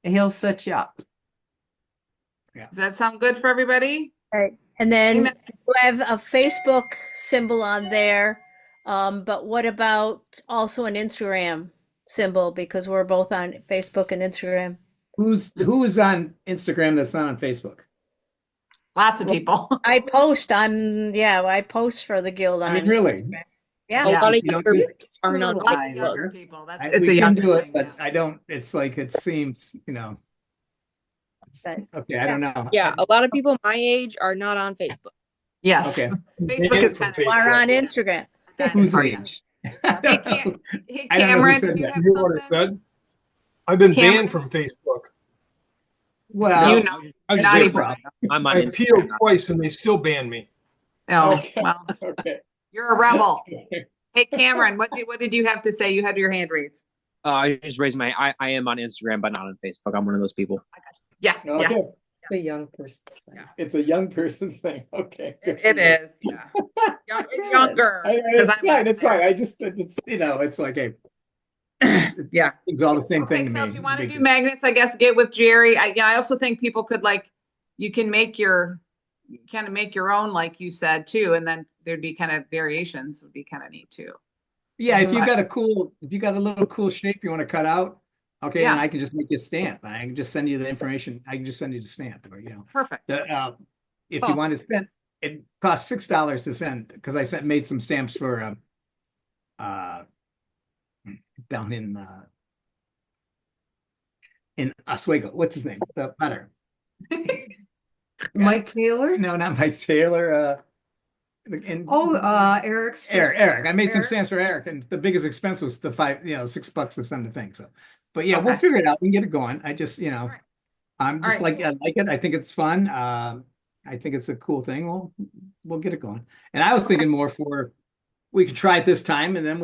And he'll set you up. Yeah. Does that sound good for everybody? Right. And then you have a Facebook symbol on there. But what about also an Instagram symbol, because we're both on Facebook and Instagram? Who is on Instagram that's not on Facebook? Lots of people. I post I post for the guild on really? Instagram. Yeah. A lot of younger are not younger people. It's a younger do it, but I don't. It's like it seems, okay, I don't know. Yeah, a lot of people my age are not on Facebook. Yes. Okay. Facebook is kind of are on Instagram. Whose age? Hey, I don't know who Cameron, said do you that. have You know what I something? said? I've been Cameron? banned from Facebook. Well, I not just- even- I'm on I appealed Instagram. twice and they still banned me. Oh, Okay. well, Okay. you're a rebel. Hey, Cameron, what did you have to say? You had your hand raised. I just raised I am on Instagram, but not on Facebook. I'm one of those people. Yeah. Okay. Yeah. The young person. It's a young person's thing. Okay. It is. Yeah. Younger. It's 'cause I'm- fine. It's fine. I just, it's like, hey, Yeah. It's all the same thing to So me. if you want to do magnets, I guess get with Jerry. I also think people could you can make your own, like you said too, and then there'd be kind of variations would be kind of neat too. Yeah, if you got a little cool shape you want to cut out, okay, Yeah. and I can just make you a stamp. I can just send you the information. I can just send you the stamp, or Perfect. If you want to spend, it costs $6 to send because I made some stamps for down in Oswego. What's his name? The butter. Mike Taylor? No, not Mike Taylor. Eric. Eric. I made some Eric? stamps for Eric, and the biggest expense was the $6 to send the thing. So, but yeah, we'll Okay. figure it out. We can get it going. I just, I'm just right. I like it. I think it's fun. I think it's a cool thing. We'll get it going. And I was thinking more we could try it this time, and then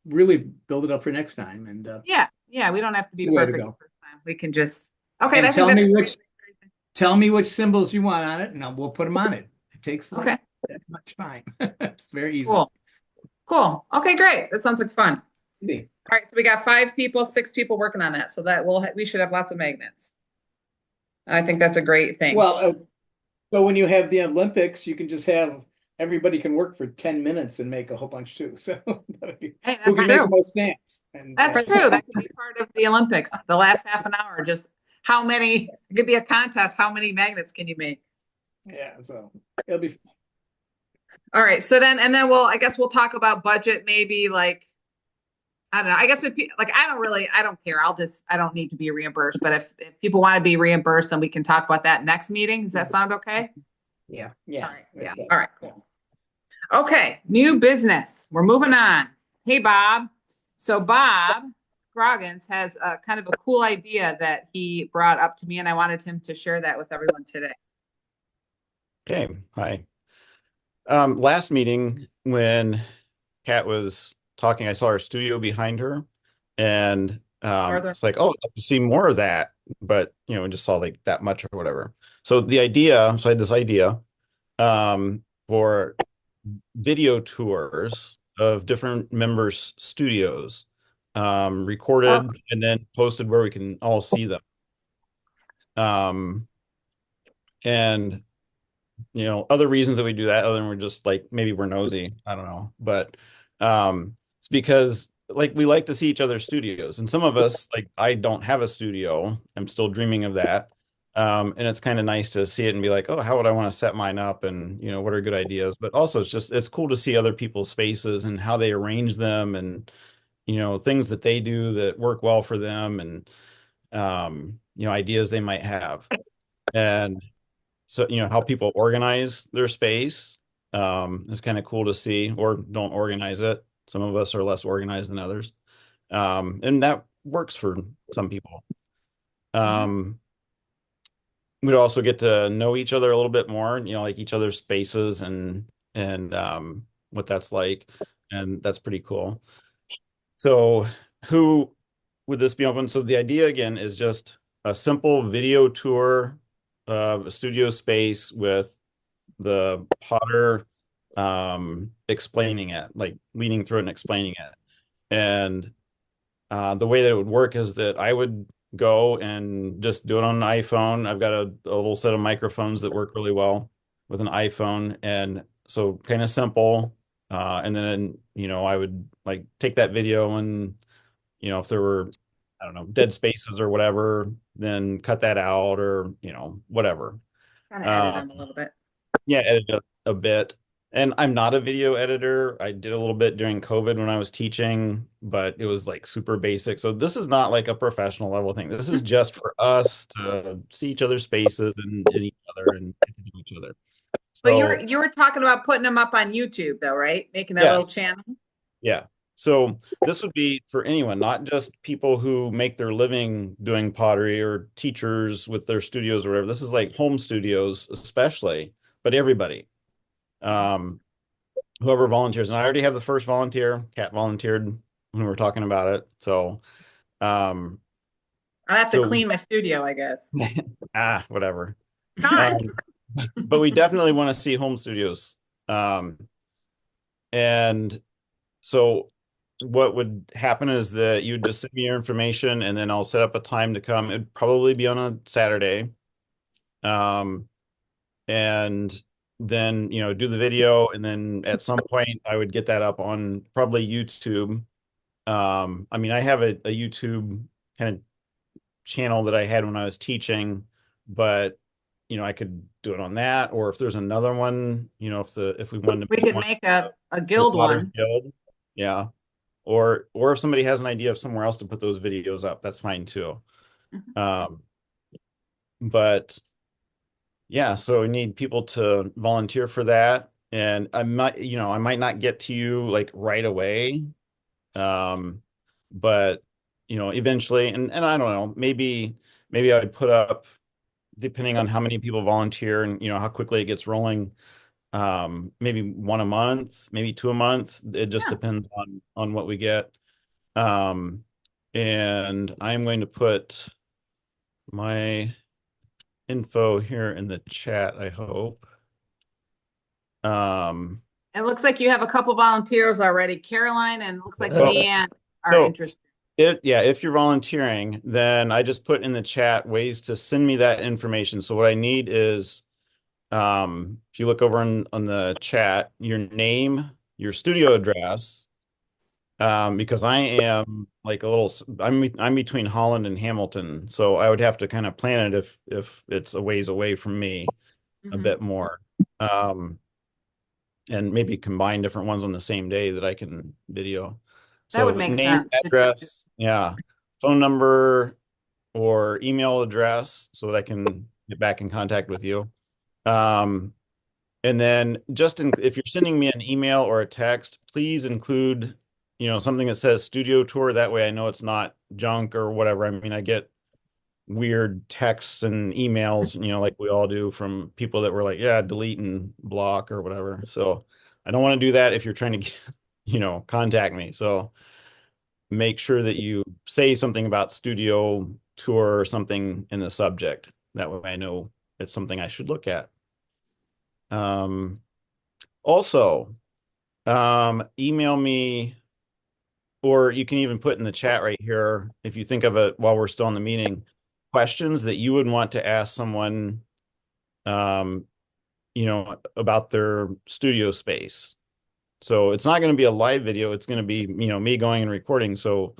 really build it up for next time. And yeah, we don't have to be way to perfect go. the first time. We can just okay. And I think that's tell me which symbols you want on it, and we'll put them on it. It takes Okay. that much time. It's very easy. Cool. Okay, great. That sounds like fun. Yeah. All right, so we got 6 people working on that, so that we should have lots of magnets. And I think that's a great thing. Well, so when you have the Olympics, you can just have everybody can work for 10 minutes and make a whole bunch too. So Hey, who can make the most stamps? And, That's true. That could be part of the Olympics. The last half an hour, just how many, it could be a contest. How many magnets can you make? Yeah, so it'll be fun. All right. So then, I guess we'll talk about budget, maybe I don't know. I guess I don't care. I don't need to be reimbursed, but if people want to be reimbursed, then we can talk about that next meeting. Does that sound okay? Yeah. All right. Yeah. All right, cool. Okay. New business. We're moving on. Hey, Bob. So Bob Groggins has a kind of a cool idea that he brought up to me, and I wanted him to share that with everyone today. Okay. Hi. Last meeting when Kat was talking, I saw her studio behind her, and it's like, oh, I'd like to see more of that, but just saw like that much or whatever. So I had this idea for video tours of different members' studios, recorded and then posted where we can all see them. And other reasons that we do that, other than we're just like, maybe we're nosy, I don't know, but it's because we like to see each other's studios, and some of us, I don't have a studio, I'm still dreaming of that, and it's kind of nice to see it and be like, oh, how would I want to set mine up, and what are good ideas, but also it's cool to see other people's spaces and how they arrange them, and things that they do that work well for them, and ideas they might have, and so how people organize their space is kind of cool to see, or don't organize it. Some of us are less organized than others, and that works for some people. We'd also get to know each other a little bit more, like each other's spaces and what that's like, and that's pretty cool. So who would this be open? So the idea again is just a simple video tour of a studio space with the potter explaining it, like leading through it and explaining it. And the way that it would work is that I would go and just do it on an iPhone. I've got a little set of microphones that work really well with an iPhone, and so kind of simple. And then I would take that video, and if there were, I don't know, dead spaces or whatever, then cut that out, or whatever. Kind of edit them a little bit. Yeah, edit a bit. And I'm not a video editor. I did a little bit during COVID when I was teaching, but it was super basic. So this is not like a professional level thing. This is just for us to see each other's spaces and each other and each other. But So, you were talking about putting them up on YouTube though, right? Making that little yes. channel. Yeah. So this would be for anyone, not just people who make their living doing pottery or teachers with their studios or whatever. This is like home studios, especially, but everybody. Whoever volunteers. And I already have the first volunteer. Kat volunteered when we were talking about it. So I'll have to clean my studio, I guess. Whatever. But we definitely want to see home studios. And so what would happen is that you just send me your information and then I'll set up a time to come. It'd probably be on a Saturday. And then, do the video, and then at some point I would get that up on probably YouTube. I mean, I have a YouTube kind of channel that I had when I was teaching, but I could do it on that, or if there's another one, if we wanted to We make could one make a the guild Potter's one. Guild. Yeah. Or if somebody has an idea of somewhere else to put those videos up, that's fine too. But yeah, so we need people to volunteer for that. And I might not get to you like right away. But eventually, and I don't know, maybe I would put up, depending on how many people volunteer and how quickly it gets rolling, maybe one a month, maybe two a month. It just depends on what we get. And I'm going to put my info here in the chat, I hope. It looks like you have a couple volunteers already, Caroline, and it looks like Well, Leanne are so interested. if you're volunteering, then I just put in the chat ways to send me that information. So what I need is, if you look over on the chat, your name, your studio address, because I am like I'm between Holland and Hamilton, so I would have to kind of plan it if it's a ways away from me a bit more. And maybe combine different ones on the same day that I can video. That would So make name, sense. address, yeah, phone number or email address so that I can get back in contact with you. And then if you're sending me an email or a text, please include, something that says studio tour. That way I know it's not junk or whatever. I mean, I get weird texts and emails, like we all do, from people that were like, yeah, delete and block or whatever. So I don't want to do that if you're trying to get, contact me. So make sure that you say something about studio tour or something in the subject. That way I know it's something I should look at. Also, email me, or you can even put in the chat right here, if you think of it while we're still in the meeting, questions that you would want to ask someone, about their studio space. So it's not going to be a live video. It's going to be, me going and recording. So,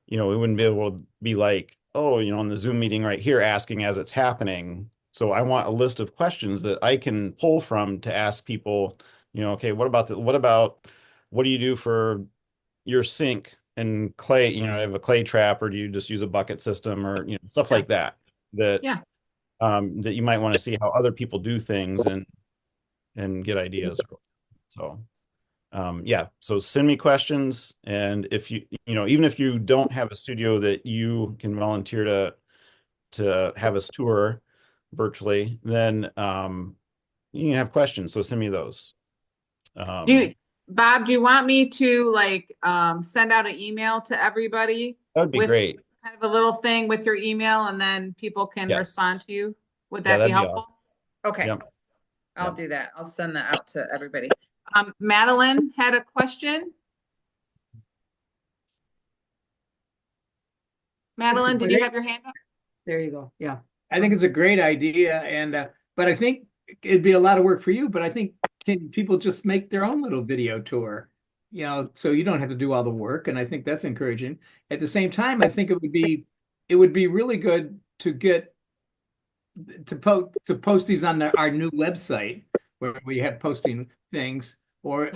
we wouldn't be able to be like, oh, on the Zoom meeting right here, asking as it's happening. So I want a list of questions that I can pull from to ask people, okay, what do you do for your sink and clay, have a clay trap, or do you just use a bucket system, or, stuff like that, that you might want to see how other people do things and get ideas. So, yeah, so send me questions. And if even if you don't have a studio that you can volunteer to have us tour virtually, then, you can have questions. So send me those. Bob, do you want me to send out an email to everybody? That would be with great. Kind of a little thing with your email, and then people can Yes. respond to you? Would Yeah, that be that'd be helpful? awesome. Okay. Yep. I'll do that. I'll send that out to everybody. Madeline had a question. Madeline, did you have your hand up? There you go. Yeah. I think it's a great idea. And, but I think it'd be a lot of work for you, but I think can people just make their own little video tour, so you don't have to do all the work. And I think that's encouraging. At the same time, I think it would be really good to get to post these on our new website where we have posting things, or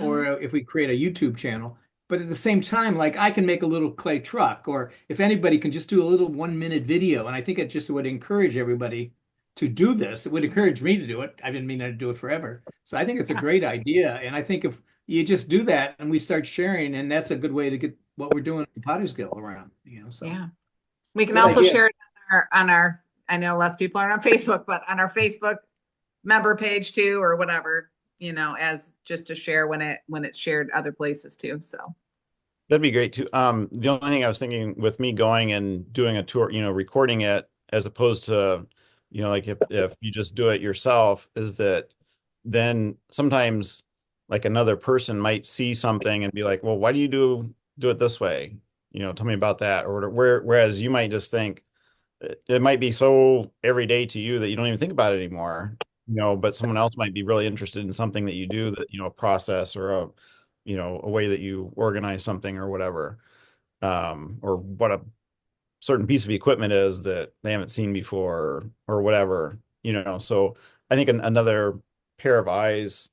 if we create a YouTube channel. But at the same time, like I can make a little clay truck, or if anybody can just do a little 1-minute video. And I think it just would encourage everybody to do this. It would encourage me to do it. I didn't mean to do it forever. So I think it's a great idea. And I think if you just do that and we start sharing, and that's a good way to get what we're doing at the Potter's Guild around, so. Yeah. We can Good also idea. share it on our, I know less people are on Facebook, but on our Facebook member page too, or whatever, as just to share when it's shared other places too. So That'd be great too. The only thing I was thinking with me going and doing a tour, recording it, as opposed to, like if you just do it yourself, is that then sometimes like another person might see something and be like, well, why do you do do it this way. Tell me about that. Or whereas you might just think it might be so everyday to you that you don't even think about it anymore. But someone else might be really interested in something that you do, that, a process or a way that you organize something or whatever. Or what a certain piece of equipment is that they haven't seen before or whatever. So I think another pair of eyes,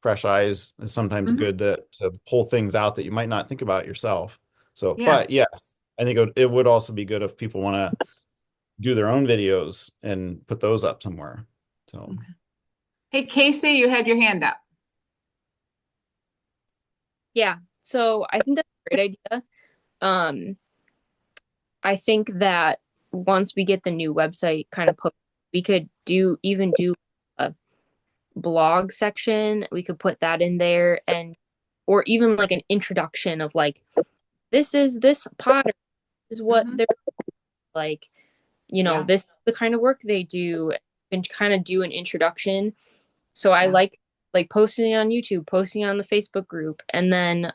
fresh eyes, is sometimes good to pull things out that you might not think about yourself. So, Yeah. but yes, I think it would also be good if people want to do their own videos and put those up somewhere. So, Hey, Casey, you had your hand up. Yeah, so I think that's a great idea. I think that once we get the new website kind of put, we could do a blog section. We could put that in there, and or even like an introduction of like, this is this potter, this is what they're like, this is the kind of work they do, and kind of do an introduction. So I like posting it on YouTube, posting it on the Facebook group, and then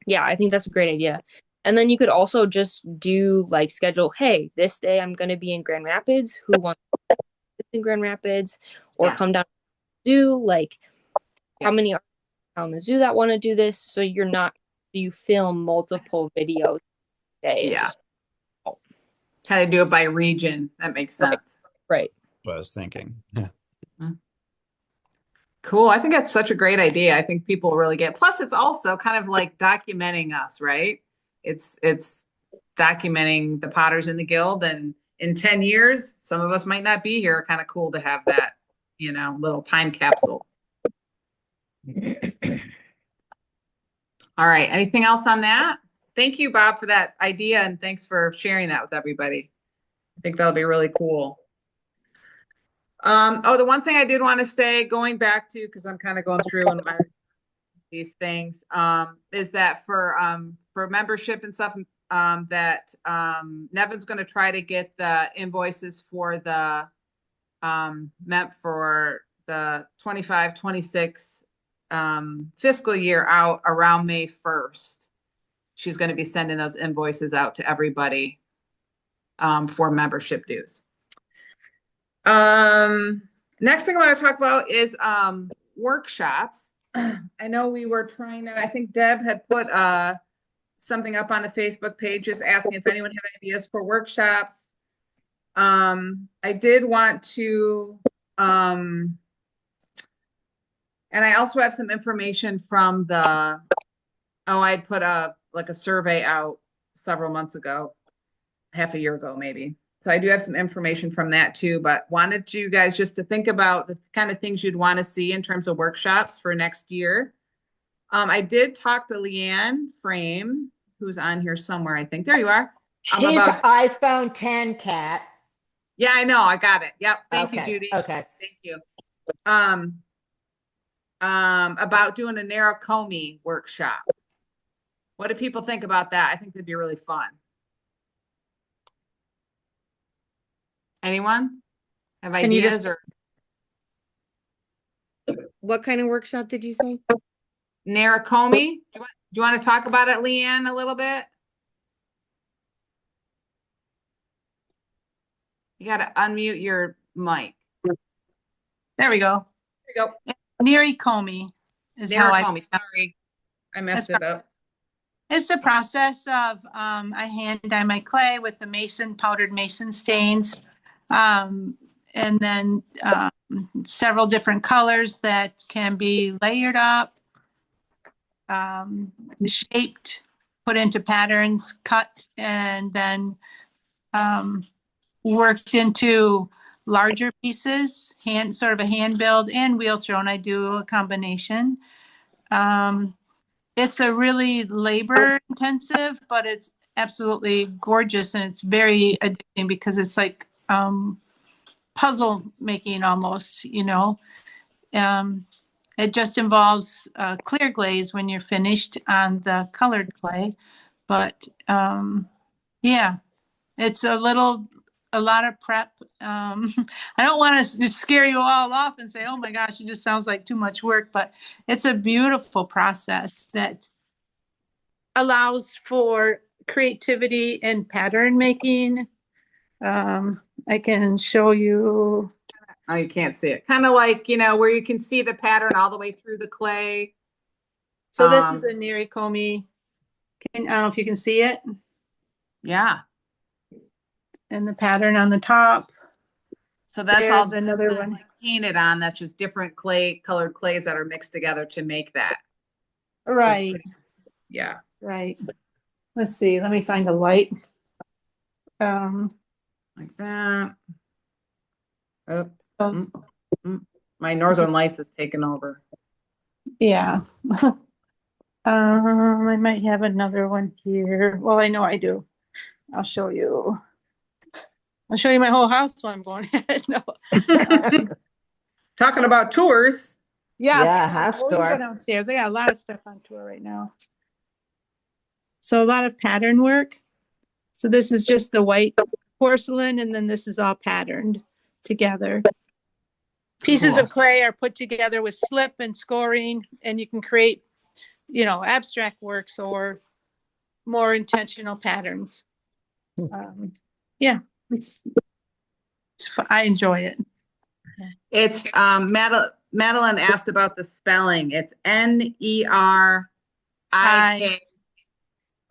yeah, I think that's a great idea. And then you could also just do like schedule, hey, this day I'm going to be in Grand Rapids. Who wants to be in Grand Rapids? Or come down to the zoo? Like, how many are on the zoo that want to do this? So you film multiple videos a day. And just kind of do it by region. That makes sense. Right. What I was thinking. Yeah. Cool. I think that's such a great idea. I think people really get, plus it's also kind of like documenting us, right? It's documenting the Potters in the Guild, and in 10 years, some of us might not be here. Kind of cool to have that, little time capsule. All right. Anything else on that? Thank you, Bob, for that idea, and thanks for sharing that with everybody. I think that'll be really cool. The one thing I did want to say, going back to, because I'm kind of going through and these things, is that for membership and stuff, that Nevin's going to try to get the invoices for the for the 25-26 fiscal year out around May 1st. She's going to be sending those invoices out to everybody for membership dues. Next thing I want to talk about is workshops. I know we were trying to, I think Deb had put something up on the Facebook page just asking if anyone had ideas for workshops. I did want to, and I also have some information from I put a survey out several months ago, half a year ago maybe. So I do have some information from that too, but wanted you guys just to think about the kind of things you'd want to see in terms of workshops for next year. I did talk to Leanne Frame, who's on here somewhere, I think. There you are. She's iPhone 10, Kat. Yeah, I know. I got it. Yep. Thank you, Judy. Okay. Thank you. About doing a Narrowcomey workshop. What do people think about that? I think that'd be really fun. Anyone have ideas or what kind of workshop did you say? Narrowcomey? Do you want to talk about it, Leanne, a little bit? You got to unmute your mic. There we go. There you go. Narrowcomey is Narrowcomey. Sorry, I messed it up. It's a process of I hand dye my clay with the powdered mason stains, and then several different colors that can be layered up, shaped, put into patterns, cut, and then worked into larger pieces, sort of a hand build and wheel thrown. I do a combination. It's a really labor intensive, but it's absolutely gorgeous, and it's very addicting because it's like puzzle making almost, it just involves clear glaze when you're finished on the colored clay. But yeah, it's a lot of prep. I don't want to scare you all off and say, oh my gosh, it just sounds like too much work, but it's a beautiful process that allows for creativity and pattern making. I can show you. Oh, you can't see it. Kind of like, where you can see the pattern all the way through the clay. So this is a Nerikomi. I don't know if you can see it. Yeah. And the pattern on the top. So that's There's all another one. like painted on. That's just different colored clays that are mixed together to make that. Right. Yeah. Right. Let's see. Let me find a light. Like that. Oh, my Northern Lights is taking over. Yeah. I might have another one here. Well, I know I do. I'll show you. I'll show you my whole house while I'm going ahead. No. Talking about tours. Yeah. house We can go tour. downstairs. I got a lot of stuff on tour right now. So a lot of pattern work. So this is just the white porcelain, and then this is all patterned together. Pieces of clay are put together with slip and scoring, and you can create, abstract works or more intentional patterns. Yeah, I enjoy it. It's Madeline asked about the spelling. It's Nerikomi.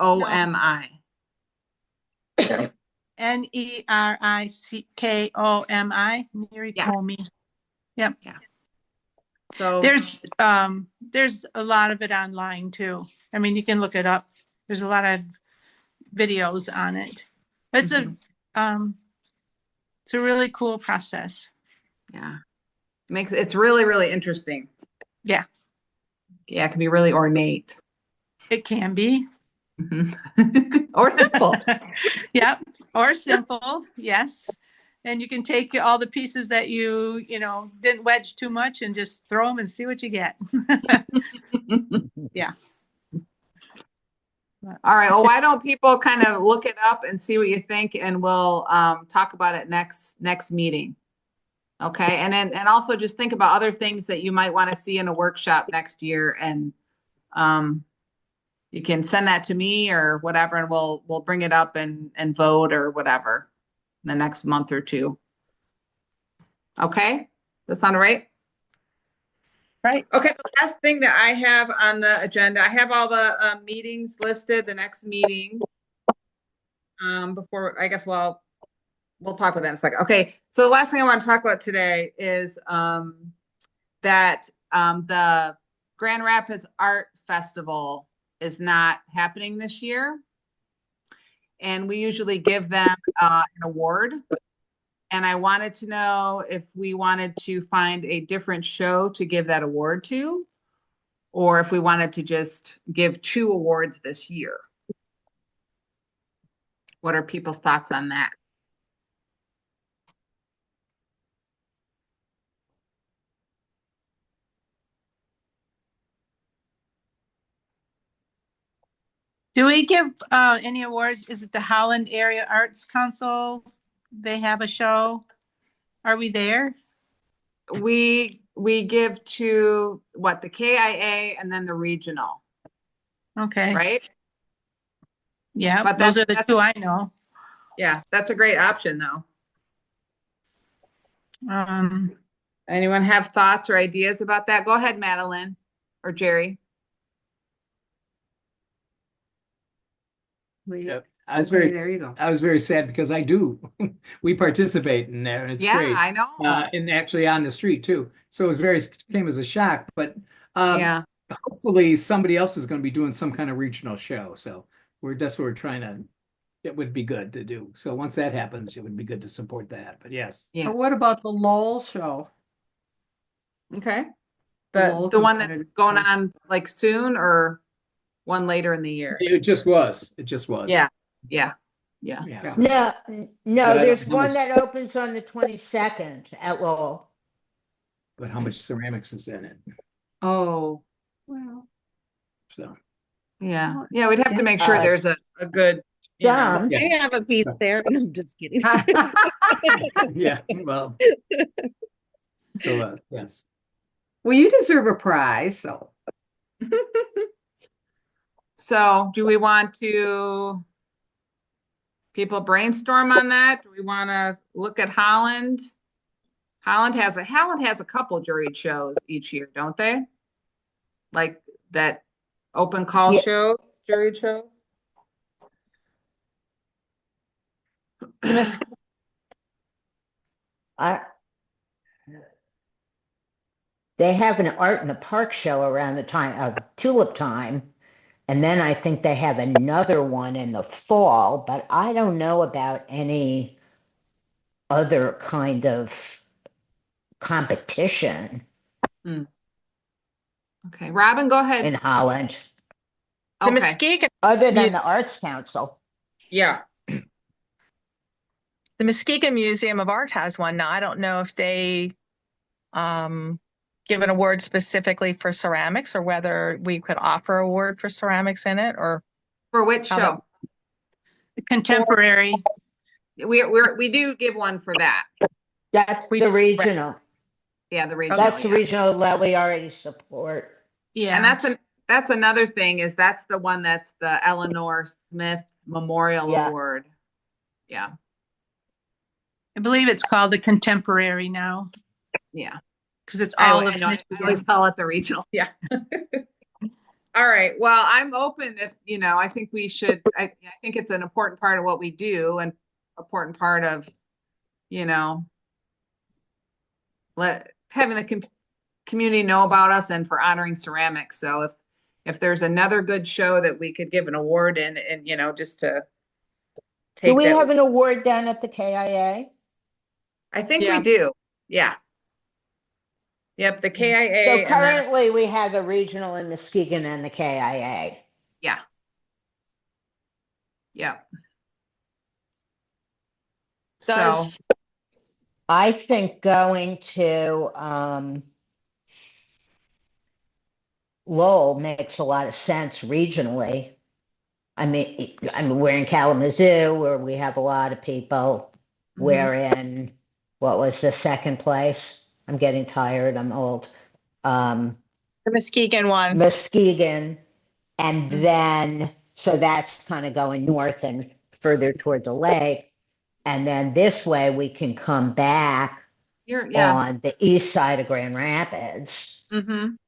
Nerikomi. Nerikomi. Yep. Yeah. So there's a lot of it online too. I mean, you can look it up. There's a lot of videos on it. It's it's a really cool process. Yeah. It's really, really interesting. Yeah. Yeah, it can be really ornate. It can be. Or simple. Yep. Or simple. Yes. And you can take all the pieces that you didn't wedge too much and just throw them and see what you get. Yeah. All right. Well, why don't people kind of look it up and see what you think, and we'll talk about it next meeting. Okay. And also just think about other things that you might want to see in a workshop next year, and you can send that to me or whatever, and we'll bring it up and vote or whatever in the next month or two. Okay. That sound right? Right. Okay. The last thing that I have on the agenda, I have all the meetings listed, the next meeting. Before, I guess, we'll talk about that in a second. Okay. So the last thing I want to talk about today is that the Grand Rapids Art Festival is not happening this year. And we usually give them an award. And I wanted to know if we wanted to find a different show to give that award to, or if we wanted to just give 2 awards this year. What are people's thoughts on that? Do we give any awards? Is it the Holland Area Arts Council? They have a show. Are we there? We give to the KIA and then the regional. Okay. Right? Yeah, But those are the 2 I know. Yeah, that's a great option though. Anyone have thoughts or ideas about that? Go ahead, Madeline or Jerry. Yep. I was there you go. I was very sad because we participate in there, and it's great. I know. And actually on the street too. So came as a shock, but yeah. Hopefully somebody else is going to be doing some kind of regional show. So that's what we're trying to, it would be good to do. So once that happens, it would be good to support that. But yes. Yeah. But what about the Lowell show? Okay. The one that's going on like soon, or one later in the year? It just was. Yeah. No, there's one that opens on the 22nd at Lowell. But how much ceramics is in it? Oh, well. So. Yeah. We'd have to make sure there's a good. I have a piece there, and I'm just kidding. Yeah. Well. So yes. Well, you deserve a prize. So do we want to people brainstorm on that? Do we want to look at Holland? Holland has a couple juried shows each year, don't they? Like that open call Yeah. show, juried show. I, they have an art in the park show around the time of tulip time. And then I think they have another one in the fall, but I don't know about any other kind of competition Okay, Robin, go ahead. in Holland. The Okay. Muskegon, Other than the Arts Council. Yeah. the Muskegon Museum of Art has one now. I don't know if they give an award specifically for ceramics or whether we could offer a award for ceramics in it or For which how show? Contemporary. We do give one for that. That's the regional. Yeah, the regional. That's the yeah. regional that we already support. Yeah. And that's another thing is that's the one that's the Eleanor Smith Memorial Award. Yeah. I believe it's called the Contemporary now. Yeah. Because it's I all of know, I Michigan. always call it the regional. Yeah. All right. Well, I'm open if, I think we should, I think it's an important part of what we do and important part of, having the community know about us and for honoring ceramics. So if there's another good show that we could give an award in and, just to take Do we that. have an award down at the KIA? I think we do. Yeah. Yep. The KIA. So currently we have the regional in Muskegon and the KIA. Yeah. Yeah. So I think going to Lowell makes a lot of sense regionally. I mean, we're in Kalamazoo where we have a lot of people. We're in, what was the second place? I'm getting tired. I'm old. the Muskegon one. Muskegon. And then, so that's kind of going north and further toward the lake. And then this way we can come back on the east side of Grand Rapids. And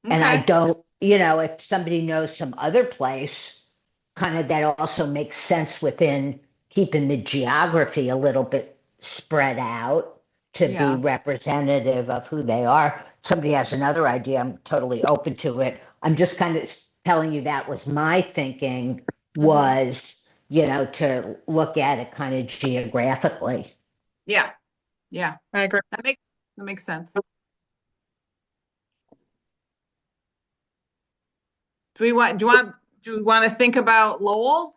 I don't, if somebody knows some other place, kind of that also makes sense within keeping the geography a little bit spread out to be representative of who they are. Somebody has another idea, I'm totally open to it. I'm just kind of telling you that was my thinking was, to look at it kind of geographically. Yeah. Yeah. I agree. That makes sense. Do we want to think about Lowell?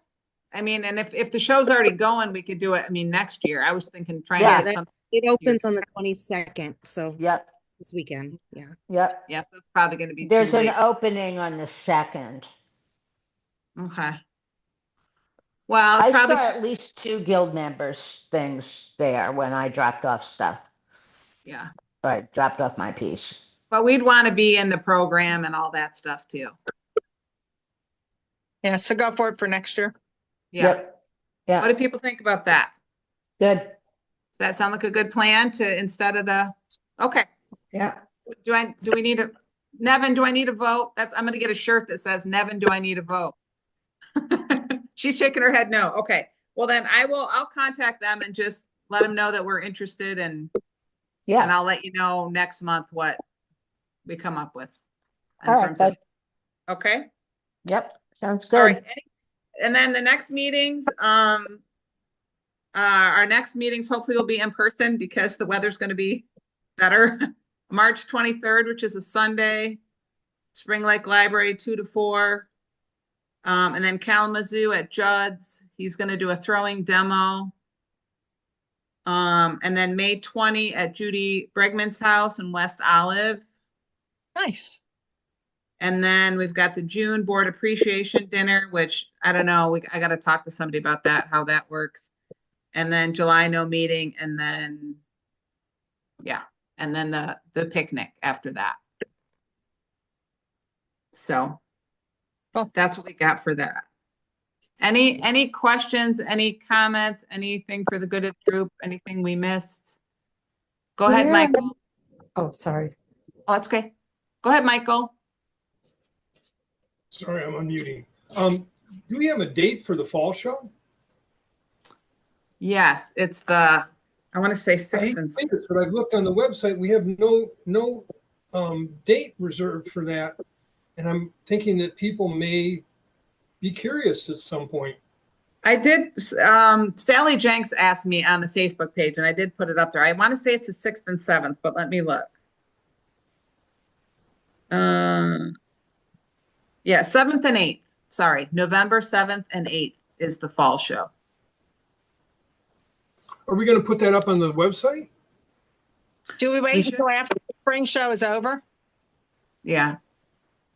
I mean, and if the show's already going, we could do it. I mean, next year. I was thinking trying to get something. It opens on the 22nd, so this weekend. Yeah. Yep. Yeah, so it's probably going to be. There's an opening on the 2nd. Okay. Well, it's I probably saw at least 2 guild members things there when I dropped off stuff. Yeah. I dropped off my piece. But we'd want to be in the program and all that stuff too. Yeah, so go for it for next year. Yeah. Yep. Yeah. What do people think about that? Good. Does that sound like a good plan to instead of the okay. Yeah. Do we need a Nevin, do I need a vote? I'm gonna get a shirt that says Nevin, do I need a vote? She's shaking her head no. Okay. Well then I'll contact them and just let them know that we're interested and I'll let you know next month what we come up with. All right. Okay. Yep. Sounds good. All right. And then the next meetings, our next meetings hopefully will be in person because the weather's going to be better. March 23rd, which is a Sunday, Spring Lake Library 2 to 4. And then Kalamazoo at Judd's. He's going to do a throwing demo. And then May 20 at Judy Bregman's house in West Olive. Nice. And then we've got the June board appreciation dinner, which I don't know. I got to talk to somebody about that, how that works. And then July, no meeting. And then, and then the picnic after that. So that's what we got for that. Any questions, any comments, anything for the good of the group, anything we missed? Go ahead, Yeah. Michael. Oh, sorry. Oh, that's okay. Go ahead, Michael. Sorry, I'm unmuting. Do we have a date for the fall show? Yes, it's the, I want to say I 6th hate and to say this, but I've looked on the website. We have no date reserved for that, and I'm thinking that people may be curious at some point. I did, Sally Jenks asked me on the Facebook page, and I did put it up there. I want to say it's the 6th and 7th, but let me look. Yeah, 7th and 8th. Sorry, November 7th and 8th is the fall show. Are we going to put that up on the website? Do we wait until after the spring show is over? Yeah.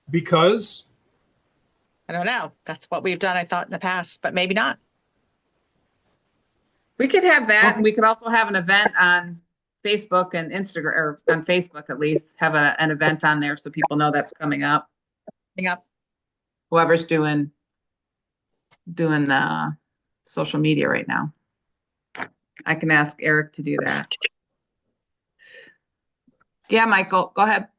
Because? I don't know. That's what we've done, I thought, in the past, but maybe not. We could have that. And we could also have an event on Facebook and Instagram, or on Facebook at least, have an event on there so people know that's coming up. Whoever's doing the social media right now. I can ask Eric to do that. Yeah, Michael, go ahead.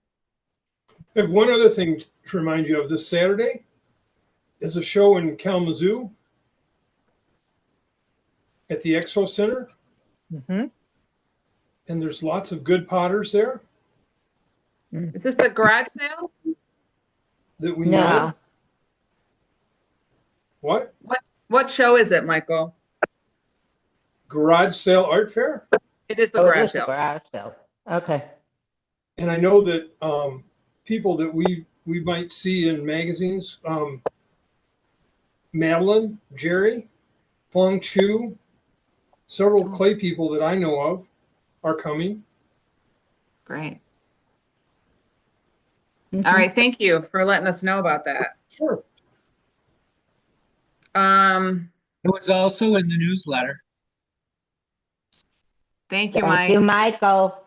I have one other thing to remind you of. This Saturday is a show in Kalamazoo at the Expo Center. Mm-hmm. And there's lots of good potters there. Is this the garage sale? That we know. What? What show is it, Michael? Garage Sale Art Fair? It is the garage sale. Garage sale. Okay. And I know that people that we might see in magazines, Madeline, Jerry, Feng Chu, several clay people that I know of are coming. Great. All right, thank you for letting us know about that. Sure. It was also in the newsletter. Thank you, Thank Mike. you, Michael.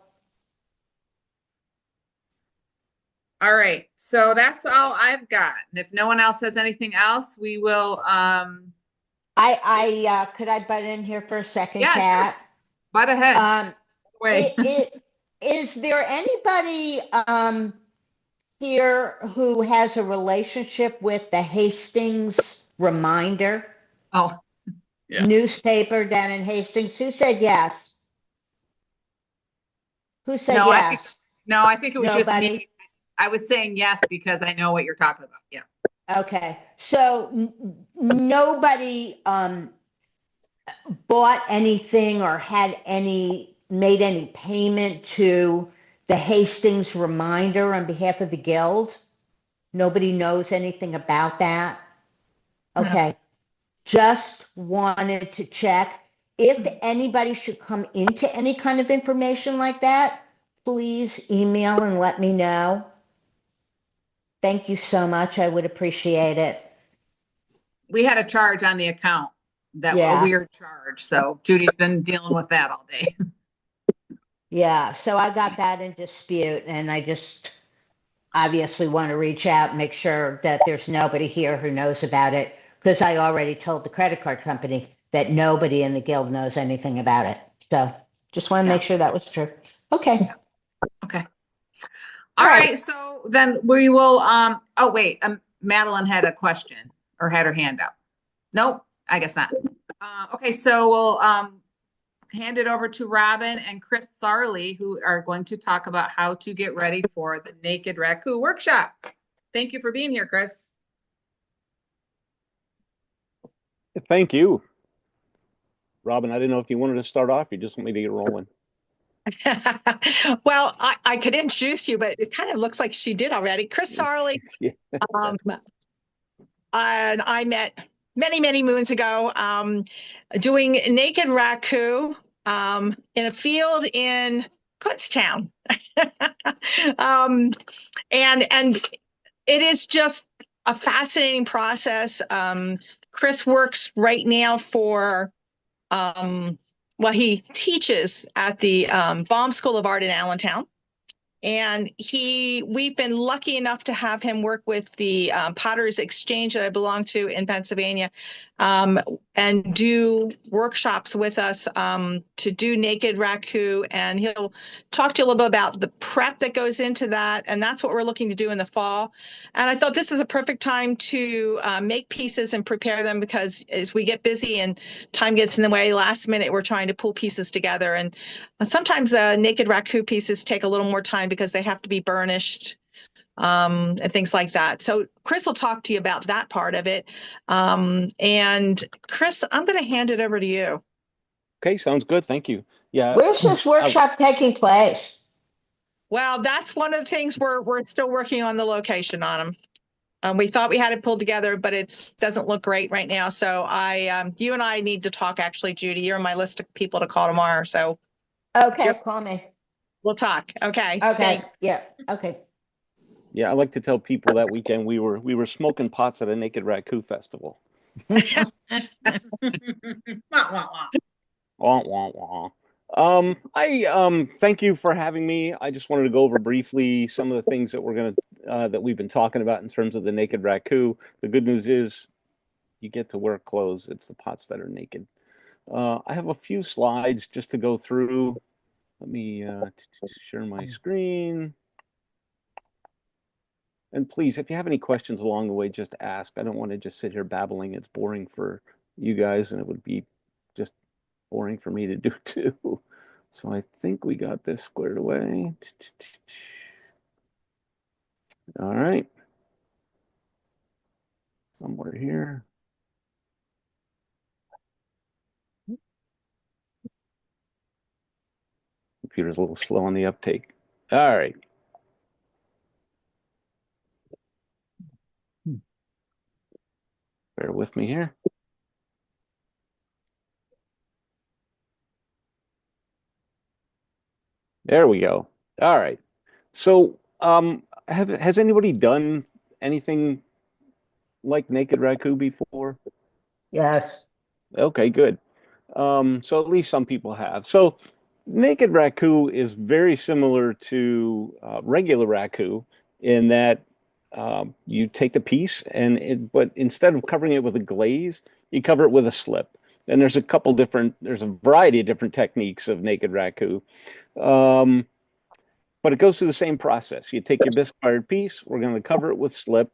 All right, so that's all I've got. And if no one else has anything else, we will. I could I butt in here for a second, Yeah, Kat? sure. Butt ahead. Wait. Is there anybody here who has a relationship with the Hastings Reminder? Oh, yeah. Newspaper down in Hastings. Who said yes? Who said No, yes? I think it was just Nobody? me. I was saying yes because I know what you're talking about. Yeah. Okay, so nobody bought anything or made any payment to the Hastings Reminder on behalf of the guild? Nobody knows anything about that? Okay, just wanted to check. If anybody should come into any kind of information like that, please email and let me know. Thank you so much. I would appreciate it. We had a charge on the account, a weird charge. So Judy's been dealing with that all day. Yeah, so I got that in dispute, and I just obviously want to reach out and make sure that there's nobody here who knows about it, because I already told the credit card company that nobody in the guild knows anything about it. So just want to make sure that was true. Okay. Okay. All right. So then we will, oh wait, Madeline had a question or had her hand up. Nope, I guess not. Okay, so we'll hand it over to Robin and Chris Sarley, who are going to talk about how to get ready for the Naked Raccoon workshop. Thank you for being here, Chris. Thank you. Robin, I didn't know if you wanted to start off. You just want me to get rolling. Well, I could introduce you, but it kind of looks like she did already. Chris Sarley, and I met many moons ago doing Naked Raccoon in a field in Kutztown. And it is just a fascinating process. Chris works right now for he teaches at the Baum School of Art in Allentown. And we've been lucky enough to have him work with the Potters Exchange that I belong to in Pennsylvania, and do workshops with us to do naked raku. And he'll talk to you a little bit about the prep that goes into that. And that's what we're looking to do in the fall. And I thought this is a perfect time to make pieces and prepare them, because as we get busy and time gets in the way, last minute, we're trying to pull pieces together. And sometimes naked raku pieces take a little more time because they have to be burnished and things like that. So Chris will talk to you about that part of it. And Chris, I'm going to hand it over to you. Okay, sounds good. Thank you. Yeah. Where's this workshop taking place? Well, that's one of the things we're still working on the location on them. We thought we had it pulled together, but it doesn't look great right now. So you and I need to talk, actually, Judy. You're on my list of people to call tomorrow. So okay, call me. We'll talk. Okay. Okay. Thanks. Yeah. Okay. Yeah, I like to tell people that weekend we were smoking pots at a Naked Raku festival. Wah, wah, wah. Wah, wah, wah. I thank you for having me. I just wanted to go over briefly some of the things that that we've been talking about in terms of the Naked Raku. The good news is you get to wear clothes. It's the pots that are naked. I have a few slides just to go through. Let me share my screen. And please, if you have any questions along the way, just ask. I don't want to just sit here babbling. It's boring for you guys, and it would be just boring for me to do too. So I think we got this squared away. All right. Somewhere here. Computer's a little slow on the uptake. All right. Bear with me here. There we go. All right. So, has anybody done anything like Naked Raku before? Yes. Okay, good. So at least some people have. So Naked Raku is very similar to regular raku in that you take the piece but instead of covering it with a glaze, you cover it with a slip. And there's a variety of different techniques of Naked Raku. But it goes through the same process. You take your bisque fired piece, we're going to cover it with slip,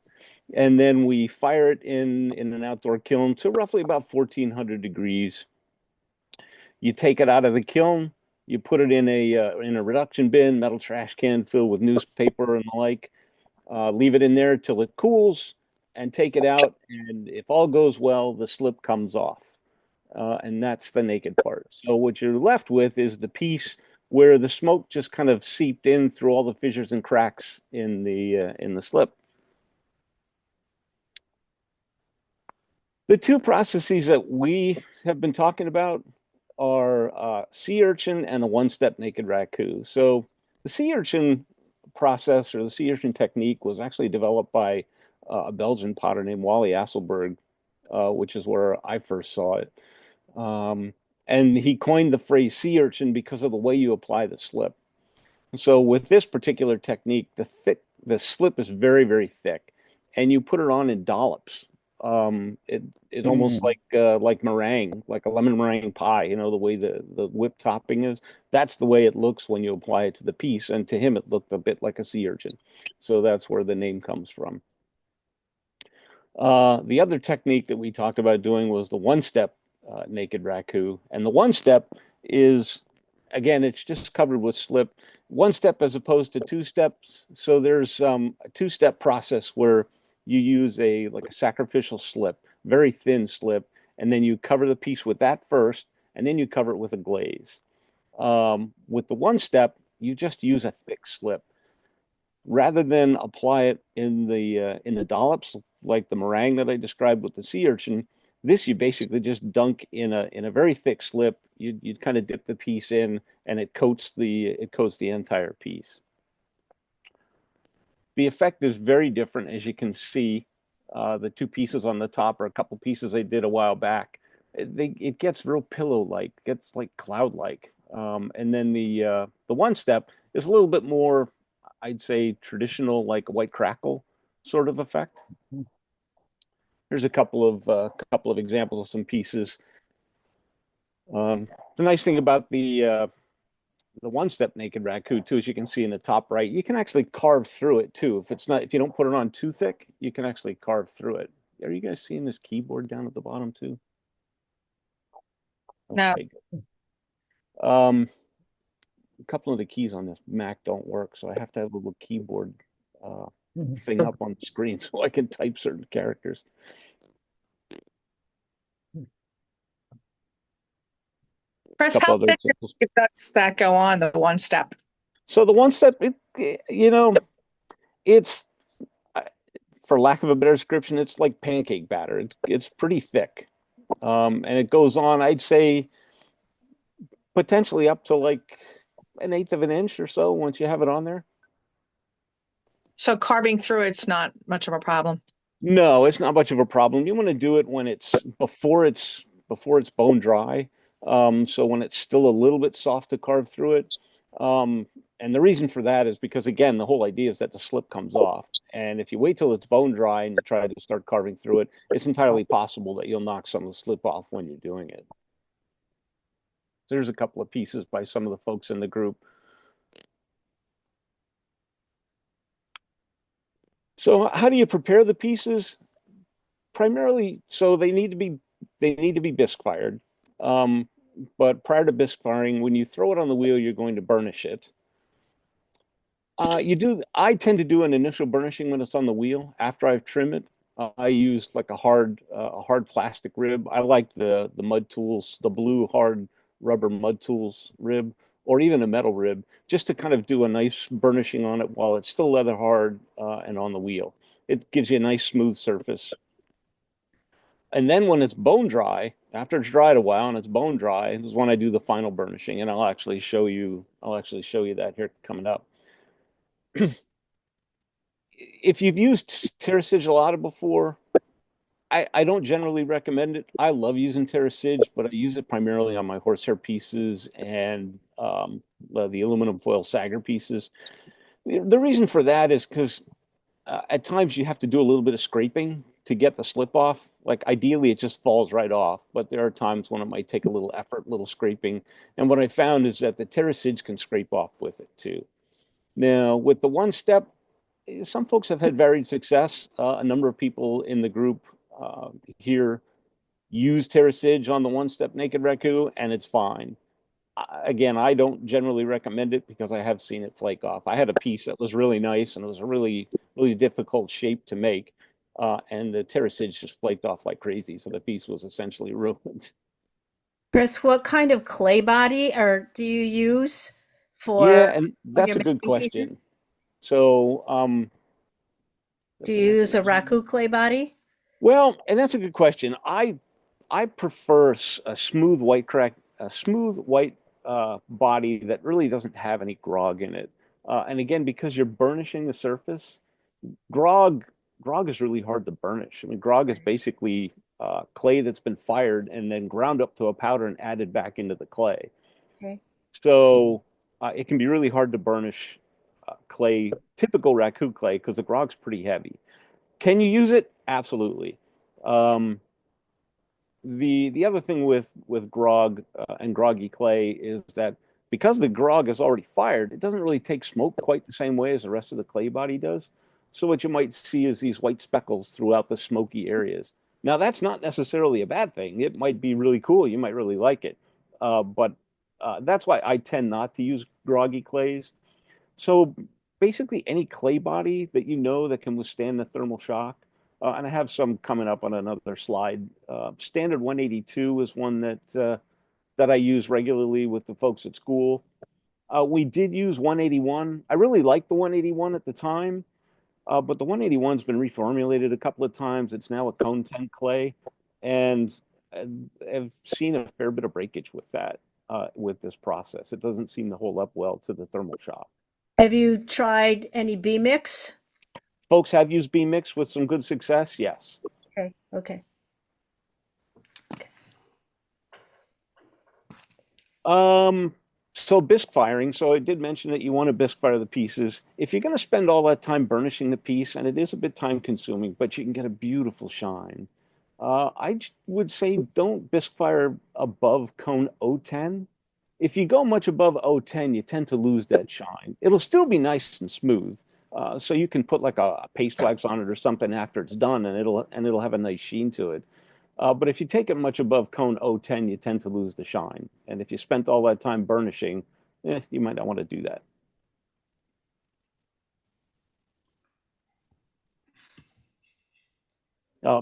and then we fire it in an outdoor kiln to roughly about 1400 degrees. You take it out of the kiln, you put it in a reduction bin, metal trash can filled with newspaper and the like. Leave it in there till it cools, and take it out. And if all goes well, the slip comes off, and that's the naked part. So what you're left with is the piece where the smoke just kind of seeped in through all the fissures and cracks in the slip. The two processes that we have been talking about are sea urchin and the one-step Naked Raku. So the sea urchin process, or the sea urchin technique, was actually developed by a Belgian potter named Wally Asselberg, which is where I first saw it. And he coined the phrase sea urchin because of the way you apply the slip. So with this particular technique, the slip is very, very thick, and you put it on in dollops. It almost like meringue, like a lemon meringue pie. You know, the way the whipped topping is. That's the way it looks when you apply it to the piece. And to him, it looked a bit like a sea urchin. So that's where the name comes from. The other technique that we talked about doing was the one-step Naked Raku. And the one-step is, again, it's just covered with slip. One step as opposed to two steps. So there's a two-step process where you use like a sacrificial slip, very thin slip, and then you cover the piece with that first, and then you cover it with a glaze. With the one step, you just use a thick slip. Rather than apply it in the dollops like the meringue that I described with the sea urchin, this you basically just dunk in a very thick slip. You'd kind of dip the piece in, and it coats the entire piece. The effect is very different, as you can see. The two pieces on the top are a couple pieces I did a while back. It gets real pillow-like, gets like cloud-like, and then the one step is a little bit more, I'd say traditional, like white crackle sort of effect. Here's a couple of examples of some pieces. The nice thing about the one-step naked raccoon too, as you can see in the top right, you can actually carve through it too. If you don't put it on too thick, you can actually carve through it. Are you guys seeing this keyboard down at the bottom too? No. Okay, good. A couple of the keys on this Mac don't work, so I have to have a little keyboard thing up on the screen so I can type certain characters. Chris, Couple how other thick examples. does that go on, the one step? So the one step, it's for lack of a better description, it's like pancake batter. It's pretty thick, and it goes on. I'd say potentially up to like 1/8 of an inch or so once you have it on there. So carving through it's not much of a problem. No, it's not much of a problem. You want to do it when it's before it's bone dry. So when it's still a little bit soft to carve through it. And the reason for that is because again, the whole idea is that the slip comes off. And if you wait till it's bone dry and you try to start carving through it, it's entirely possible that you'll knock some of the slip off when you're doing it. There's a couple of pieces by some of the folks in the group. So how do you prepare the pieces? Primarily, so they need to be bisque fired. But prior to bisque firing, when you throw it on the wheel, you're going to burnish it. I tend to do an initial burnishing when it's on the wheel. After I've trimmed it, I use like a hard plastic rib. I like the Mud Tools, the blue hard rubber Mud Tools rib, or even a metal rib, just to kind of do a nice burnishing on it while it's still leather hard and on the wheel. It gives you a nice smooth surface. And then when it's bone dry, after it's dried a while and it's bone dry, this is when I do the final burnishing, and I'll actually show you that here coming up. If you've used Terra Sigillata before, I don't generally recommend it. I love using Terra Sig, but I use it primarily on my horsehair pieces and the aluminum foil sagger pieces. The reason for that is because at times you have to do a little bit of scraping to get the slip off. Like ideally it just falls right off, but there are times when it might take a little effort, a little scraping. And what I found is that the Terra Sig can scrape off with it too. Now with the one step, some folks have had varied success. A number of people in the group here use Terra Sig on the one step naked raccoon, and it's fine. Again, I don't generally recommend it because I have seen it flake off. I had a piece that was really nice and it was a really, really difficult shape to make. And the Terra Sig just flaked off like crazy. So the piece was essentially ruined. Chris, what kind of clay body do you use for Yeah, and when that's you're a good making pieces? question. So, Do you use a raku clay body? well, and that's a good question. I prefer a smooth white body that really doesn't have any grog in it. And again, because you're burnishing the surface, grog is really hard to burnish. I mean, grog is basically clay that's been fired and then ground up to a powder and added back into the clay. Okay. So it can be really hard to burnish clay, typical raccoon clay, because the grog's pretty heavy. Can you use it? Absolutely. The other thing with grog and groggy clay is that because the grog is already fired, it doesn't really take smoke quite the same way as the rest of the clay body does. So what you might see is these white speckles throughout the smoky areas. Now that's not necessarily a bad thing. It might be really cool. You might really like it, but that's why I tend not to use groggy clays. So basically any clay body that you know that can withstand the thermal shock, and I have some coming up on another slide. Standard 182 is one that I use regularly with the folks at school. We did use 181. I really liked the 181 at the time, but the 181's been reformulated a couple of times. It's now a cone 10 clay, and I've seen a fair bit of breakage with that, with this process. It doesn't seem to hold up well to the thermal shock. Have you tried any B mix? Folks have used B-Mix with some good success, yes. Okay, okay. So bisque firing. So I did mention that you want to bisque fire the pieces. If you're going to spend all that time burnishing the piece, and it is a bit time consuming, but you can get a beautiful shine. Would say don't bisque fire above cone 010. If you go much above 010, you tend to lose that shine. It'll still be nice and smooth. So you can put like a paste wax on it or something after it's done, and it'll have a nice sheen to it. But if you take it much above cone 010, you tend to lose the shine. And if you spent all that time burnishing, you might not want to do that.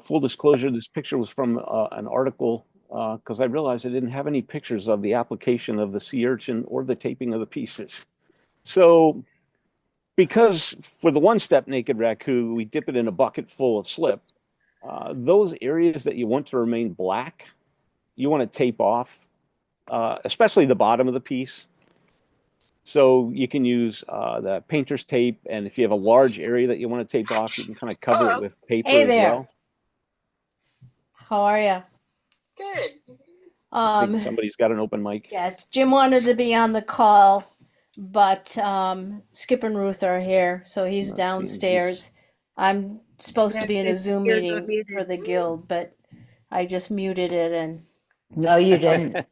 Full disclosure, this picture was from an article because I realized I didn't have any pictures of the application of the sea urchin or the taping of the pieces. So because for the one-step naked raku, we dip it in a bucket full of slip. Those areas that you want to remain black, you want to tape off, especially the bottom of the piece. So you can use the painter's tape, and if you have a large area that you want to tape off, you can kind of cover it with paper Hey as there. well. How are you? Good. I think somebody's got an open mic. Yes, Jim wanted to be on the call, but Skip and Ruth are here, so he's downstairs. I'm supposed to be in a Zoom meeting for the guild, but I just muted it and No, you didn't.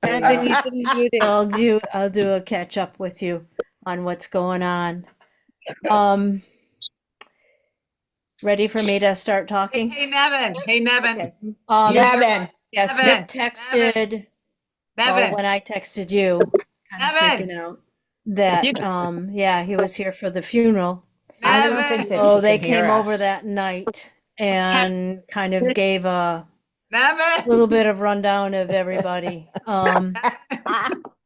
I'll do a catch up with you on what's going on. Ready for me to start talking? Hey, Nevin. Hey, Nevin. Okay. Nevin. Yeah, Nevin. Skip texted, Nevin. well, when I texted you, kind of Nevin. freaking out that, yeah, he was here for the funeral. I don't think that Oh, he they can hear came us. over that night and kind of gave a Nevin. little bit of rundown of everybody. And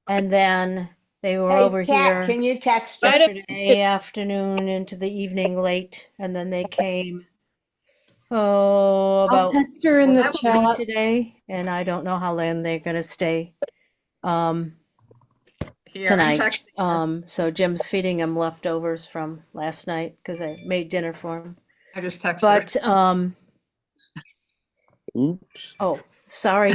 then they were Hey, over Kat, here can you text us? yesterday afternoon into the evening late, and then they came about text her in the 4:30 chat. today, and I don't know how long they're gonna stay Here, I'm tonight. texting her. So Jim's feeding him leftovers from last night because I made dinner for him. I just texted But her. Oops. oh, sorry.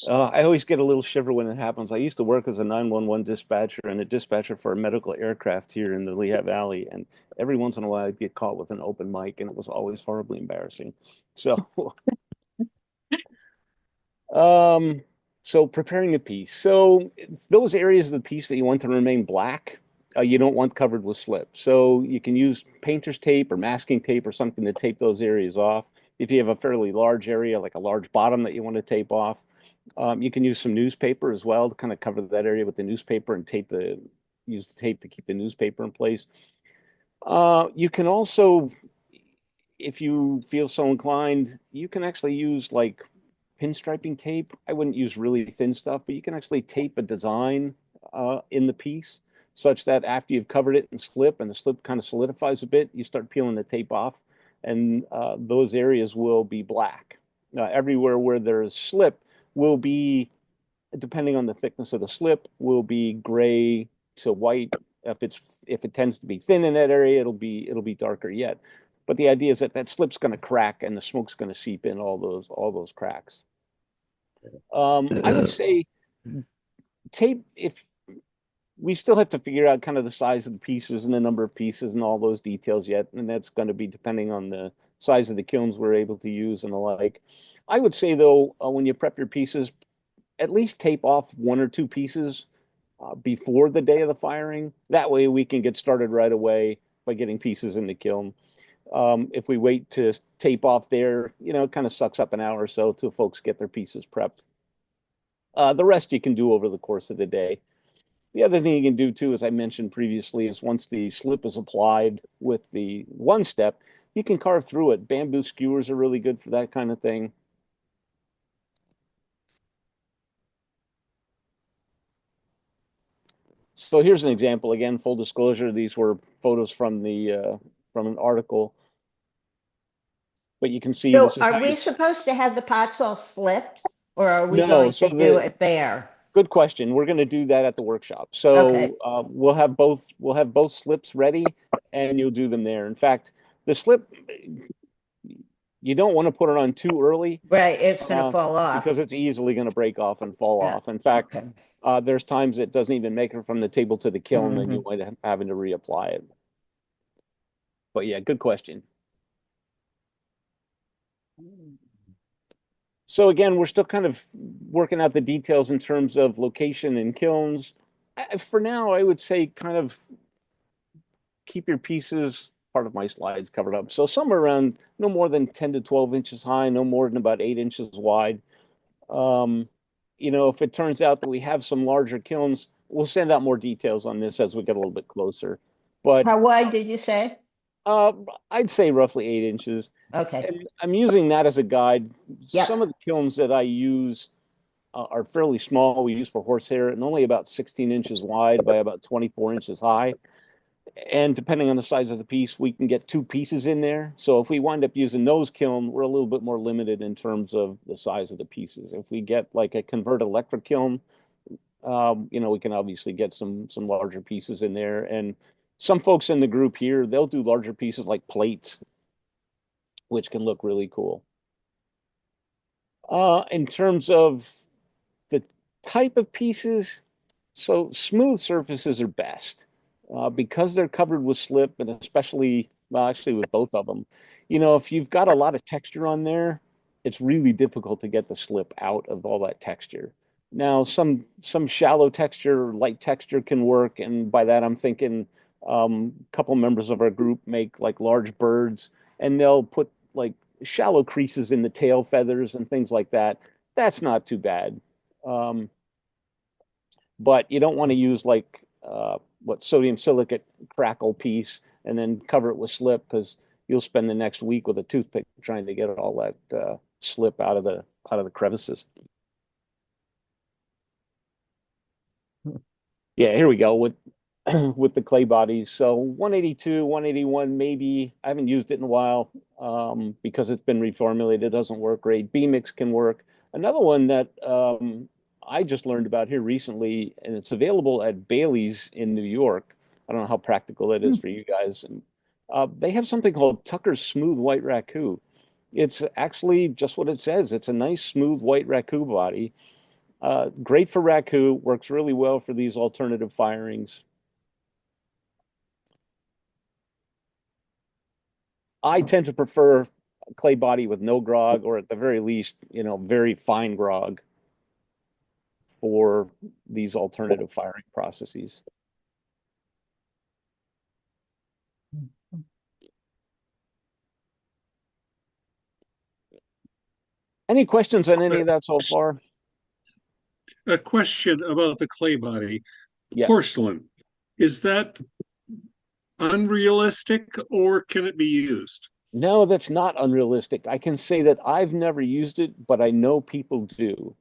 I always get a little shiver when it happens. I used to work as a 911 dispatcher and a dispatcher for a medical aircraft here in the Lehigh Valley. And every once in a while, I'd get caught with an open mic, and it was always horribly embarrassing. So, so preparing a piece. So those areas of the piece that you want to remain black, you don't want covered with slip. So you can use painter's tape or masking tape or something to tape those areas off. If you have a fairly large area, like a large bottom that you want to tape off, you can use some newspaper as well to kind of cover that area with the newspaper and use the tape to keep the newspaper in place. You can also, if you feel so inclined, you can actually use like pinstriping tape. I wouldn't use really thin stuff, but you can actually tape a design in the piece such that after you've covered it in slip and the slip kind of solidifies a bit, you start peeling the tape off, and those areas will be black. Everywhere where there's slip will be, depending on the thickness of the slip, will be gray to white. If it tends to be thin in that area, it'll be darker yet. But the idea is that that slip's going to crack and the smoke's going to seep in all those cracks. I would say tape, if we still have to figure out kind of the size of the pieces and the number of pieces and all those details yet, and that's going to be depending on the size of the kilns we're able to use and the like. I would say though, when you prep your pieces, at least tape off one or two pieces before the day of the firing. That way we can get started right away by getting pieces in the kiln. If we wait to tape off there, it kind of sucks up an hour or so till folks get their pieces prepped. The rest you can do over the course of the day. The other thing you can do too, as I mentioned previously, is once the slip is applied with the one step, you can carve through it. Bamboo skewers are really good for that kind of thing. So here's an example. Again, full disclosure, these were photos from an article. But you can see So this is are we supposed to have the pots all slipped, or are we No, going so to do it bare? Good question. We're going to do that at the workshop. So Okay. we'll have both slips ready, and you'll do them there. In fact, the slip, You don't want to put it on too early. Right, it's going to fall off. Because it's easily going to break off and fall off. In fact, there's times it doesn't even make it from the table to the kiln, and you might having to reapply it. But yeah, good question. So again, we're still kind of working out the details in terms of location and kilns. For now, I would say kind of keep your pieces, part of my slides covered up. So somewhere around no more than 10 to 12 inches high, no more than about 8 inches wide. If it turns out that we have some larger kilns, we'll send out more details on this as we get a little bit closer. But how wide did you say? I'd say roughly 8 inches. Okay. And I'm using that as a guide. Yep. Some of the kilns that I use are fairly small. We use for horsehair and only about 16 inches wide by about 24 inches high. And depending on the size of the piece, we can get 2 pieces in there. So if we wind up using those kiln, we're a little bit more limited in terms of the size of the pieces. If we get like a converted electric kiln, we can obviously get some larger pieces in there. And some folks in the group here, they'll do larger pieces like plates, which can look really cool. In terms of the type of pieces, so smooth surfaces are best. Because they're covered with slip, and especially, well, actually with both of them, if you've got a lot of texture on there, it's really difficult to get the slip out of all that texture. Now, some shallow texture, light texture can work, and by that I'm thinking a couple members of our group make like large birds, and they'll put like shallow creases in the tail feathers and things like that. That's not too bad. But you don't want to use like what sodium silicate crackle piece and then cover it with slip, because you'll spend the next week with a toothpick trying to get all that slip out of the crevices. Yeah, here we go with with the clay bodies. So 182, 181, maybe. I haven't used it in a while because it's been reformulated. It doesn't work great. B-Mix can work. Another one that I just learned about here recently, and it's available at Bailey's in New York. I don't know how practical that is for you guys. And they have something called Tucker's Smooth White Raku. It's actually just what it says. It's a nice smooth white raku body. Great for raku, works really well for these alternative firings. I tend to prefer a clay body with no grog, or at the very least, very fine grog for these alternative firing processes. Any questions on any of that so far? A question about the clay body. Yes. Porcelain, is that unrealistic or can it be used? No, that's not unrealistic. I can say that I've never used it, but I know people do.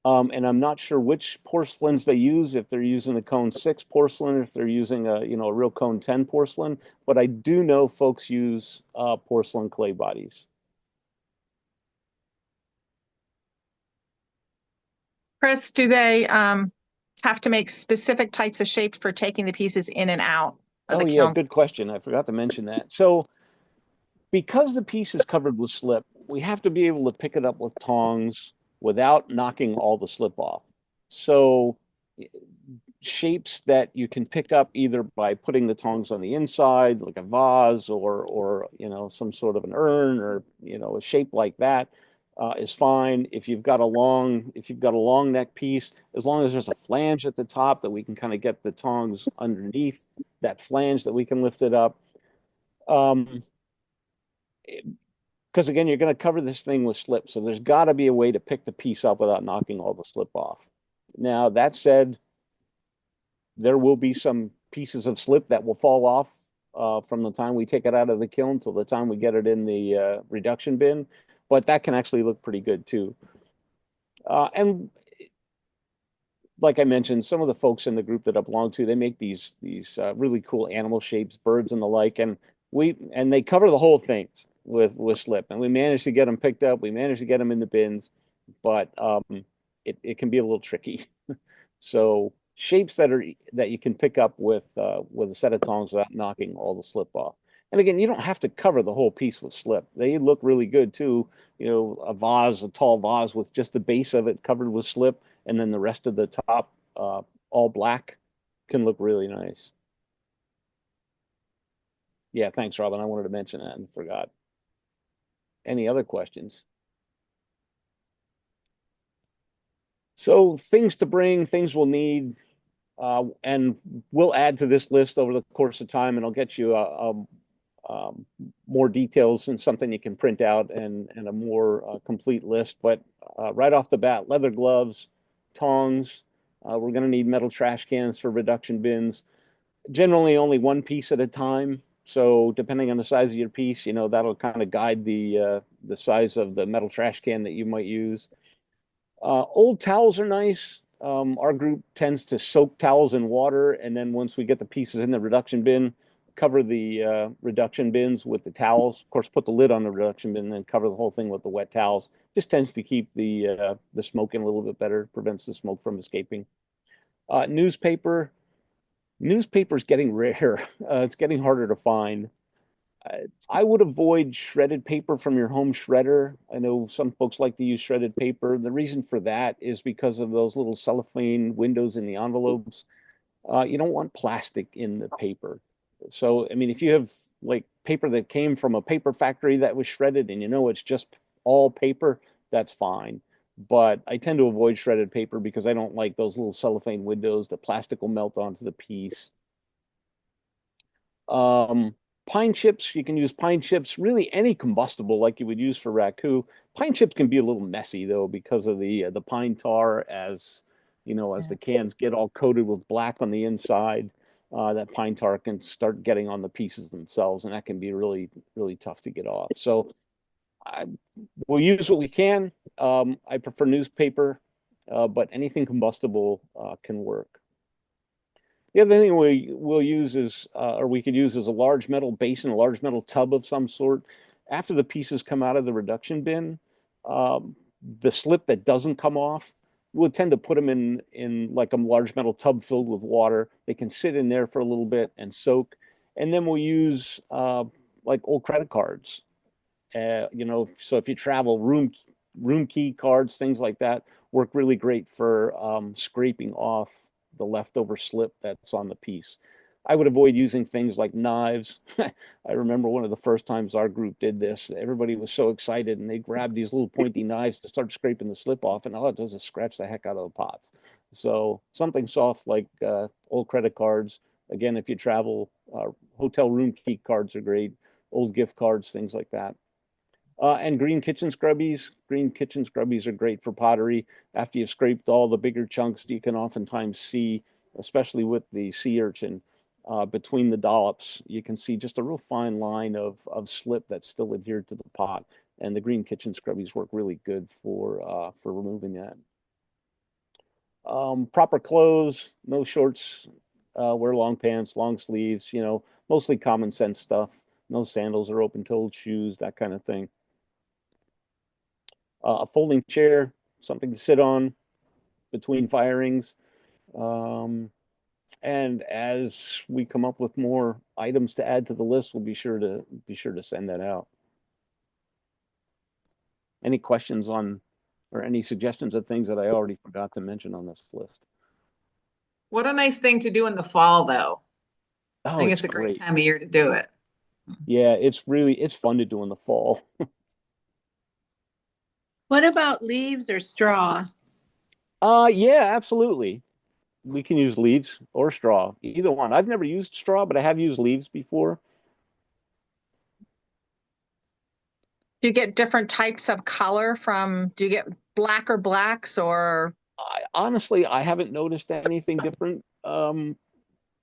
And I'm not sure which porcelains they use, if they're using a cone 6 porcelain, if they're using a real cone 10 porcelain, but I do know folks use porcelain clay bodies. Chris, do they have to make specific types of shapes for taking the pieces in and out of the kiln? Good question. I forgot to mention that. So because the piece is covered with slip, we have to be able to pick it up with tongs without knocking all the slip off. So shapes that you can pick up either by putting the tongs on the inside, like a vase or some sort of an urn, or a shape like that is fine. If you've got a long neck piece, as long as there's a flange at the top that we can kind of get the tongs underneath that flange, that we can lift it up. Because again, you're going to cover this thing with slip, so there's got to be a way to pick the piece up without knocking all the slip off. Now, that said, there will be some pieces of slip that will fall off from the time we take it out of the kiln till the time we get it in the reduction bin, but that can actually look pretty good too. And like I mentioned, some of the folks in the group that I belong to, they make these really cool animal shapes, birds and the like, and they cover the whole thing with slip, and we managed to get them picked up. We managed to get them in the bins, but it can be a little tricky. So shapes that you can pick up with a set of tongs without knocking all the slip off. And again, you don't have to cover the whole piece with slip. They look really good too. You know, a tall vase with just the base of it covered with slip, and then the rest of the top all black can look really nice. Yeah, thanks, Robin. I wanted to mention that and forgot. Any other questions? So things to bring, things we'll need, and we'll add to this list over the course of time, and I'll get you more details and something you can print out and a more complete list. But right off the bat, leather gloves, tongs. We're going to need metal trash cans for reduction bins. Generally, only one piece at a time. So depending on the size of your piece, you know, that'll kind of guide the size of the metal trash can that you might use. Old towels are nice. Our group tends to soak towels in water, and then once we get the pieces in the reduction bin, cover the reduction bins with the towels. Of course, put the lid on the reduction bin, and then cover the whole thing with the wet towels. Just tends to keep the smoke in a little bit better, prevents the smoke from escaping. Newspaper. Newspaper is getting rare. It's getting harder to find. I would avoid shredded paper from your home shredder. I know some folks like to use shredded paper. The reason for that is because of those little cellophane windows in the envelopes. You don't want plastic in the paper. So, I mean, if you have like paper that came from a paper factory that was shredded and you know it's just all paper, that's fine. But I tend to avoid shredded paper because I don't like those little cellophane windows. The plastic will melt onto the piece. Um, Pine chips, you can use pine chips, really any combustible like you would use for raku. Pine chips can be a little messy though because of the pine tar as you know as the cans get all coated with black on the inside. That pine tar can start getting on the pieces themselves, and that can be really tough to get off. So I, we'll use what we can. I prefer newspaper, but anything combustible can work. The other thing we'll use is, or we could use is a large metal basin, a large metal tub of some sort. After the pieces come out of the reduction bin, the slip that doesn't come off, we'll tend to put them in like a large metal tub filled with water. They can sit in there for a little bit and soak, and then we'll use like old credit cards. You know, so if you travel, room key cards, things like that, work really great for scraping off the leftover slip that's on the piece. I would avoid using things like knives. I remember one of the first times our group did this. Everybody was so excited, and they grabbed these little pointy knives to start scraping the slip off, and all it does is scratch the heck out of the pots. So something soft like old credit cards. Again, if you travel, hotel room key cards are great. Old gift cards, things like that. And green kitchen scrubbies. Green kitchen scrubbies are great for pottery. After you've scraped all the bigger chunks, you can oftentimes see, especially with the sea urchin, between the dollops, you can see just a real fine line of slip that's still adhered to the pot. And the green kitchen scrubbies work really good for removing that. Proper clothes, no shorts, wear long pants, long sleeves, you know, mostly common sense stuff. No sandals or open-toed shoes, that kind of thing. A folding chair, something to sit on between firings. And as we come up with more items to add to the list, we'll be sure to send that out. Any questions on or any suggestions of things that I already forgot to mention on this list? What a nice thing to do in the fall, though. I Oh, think it's it's a great great. time of year to do it. Yeah, it's fun to do in the fall. What about leaves or straw? Yeah, absolutely. We can use leaves or straw, either one. I've never used straw, but I have used leaves before. Do you get different types of color from, do you get blacker blacks or? Honestly, I haven't noticed anything different,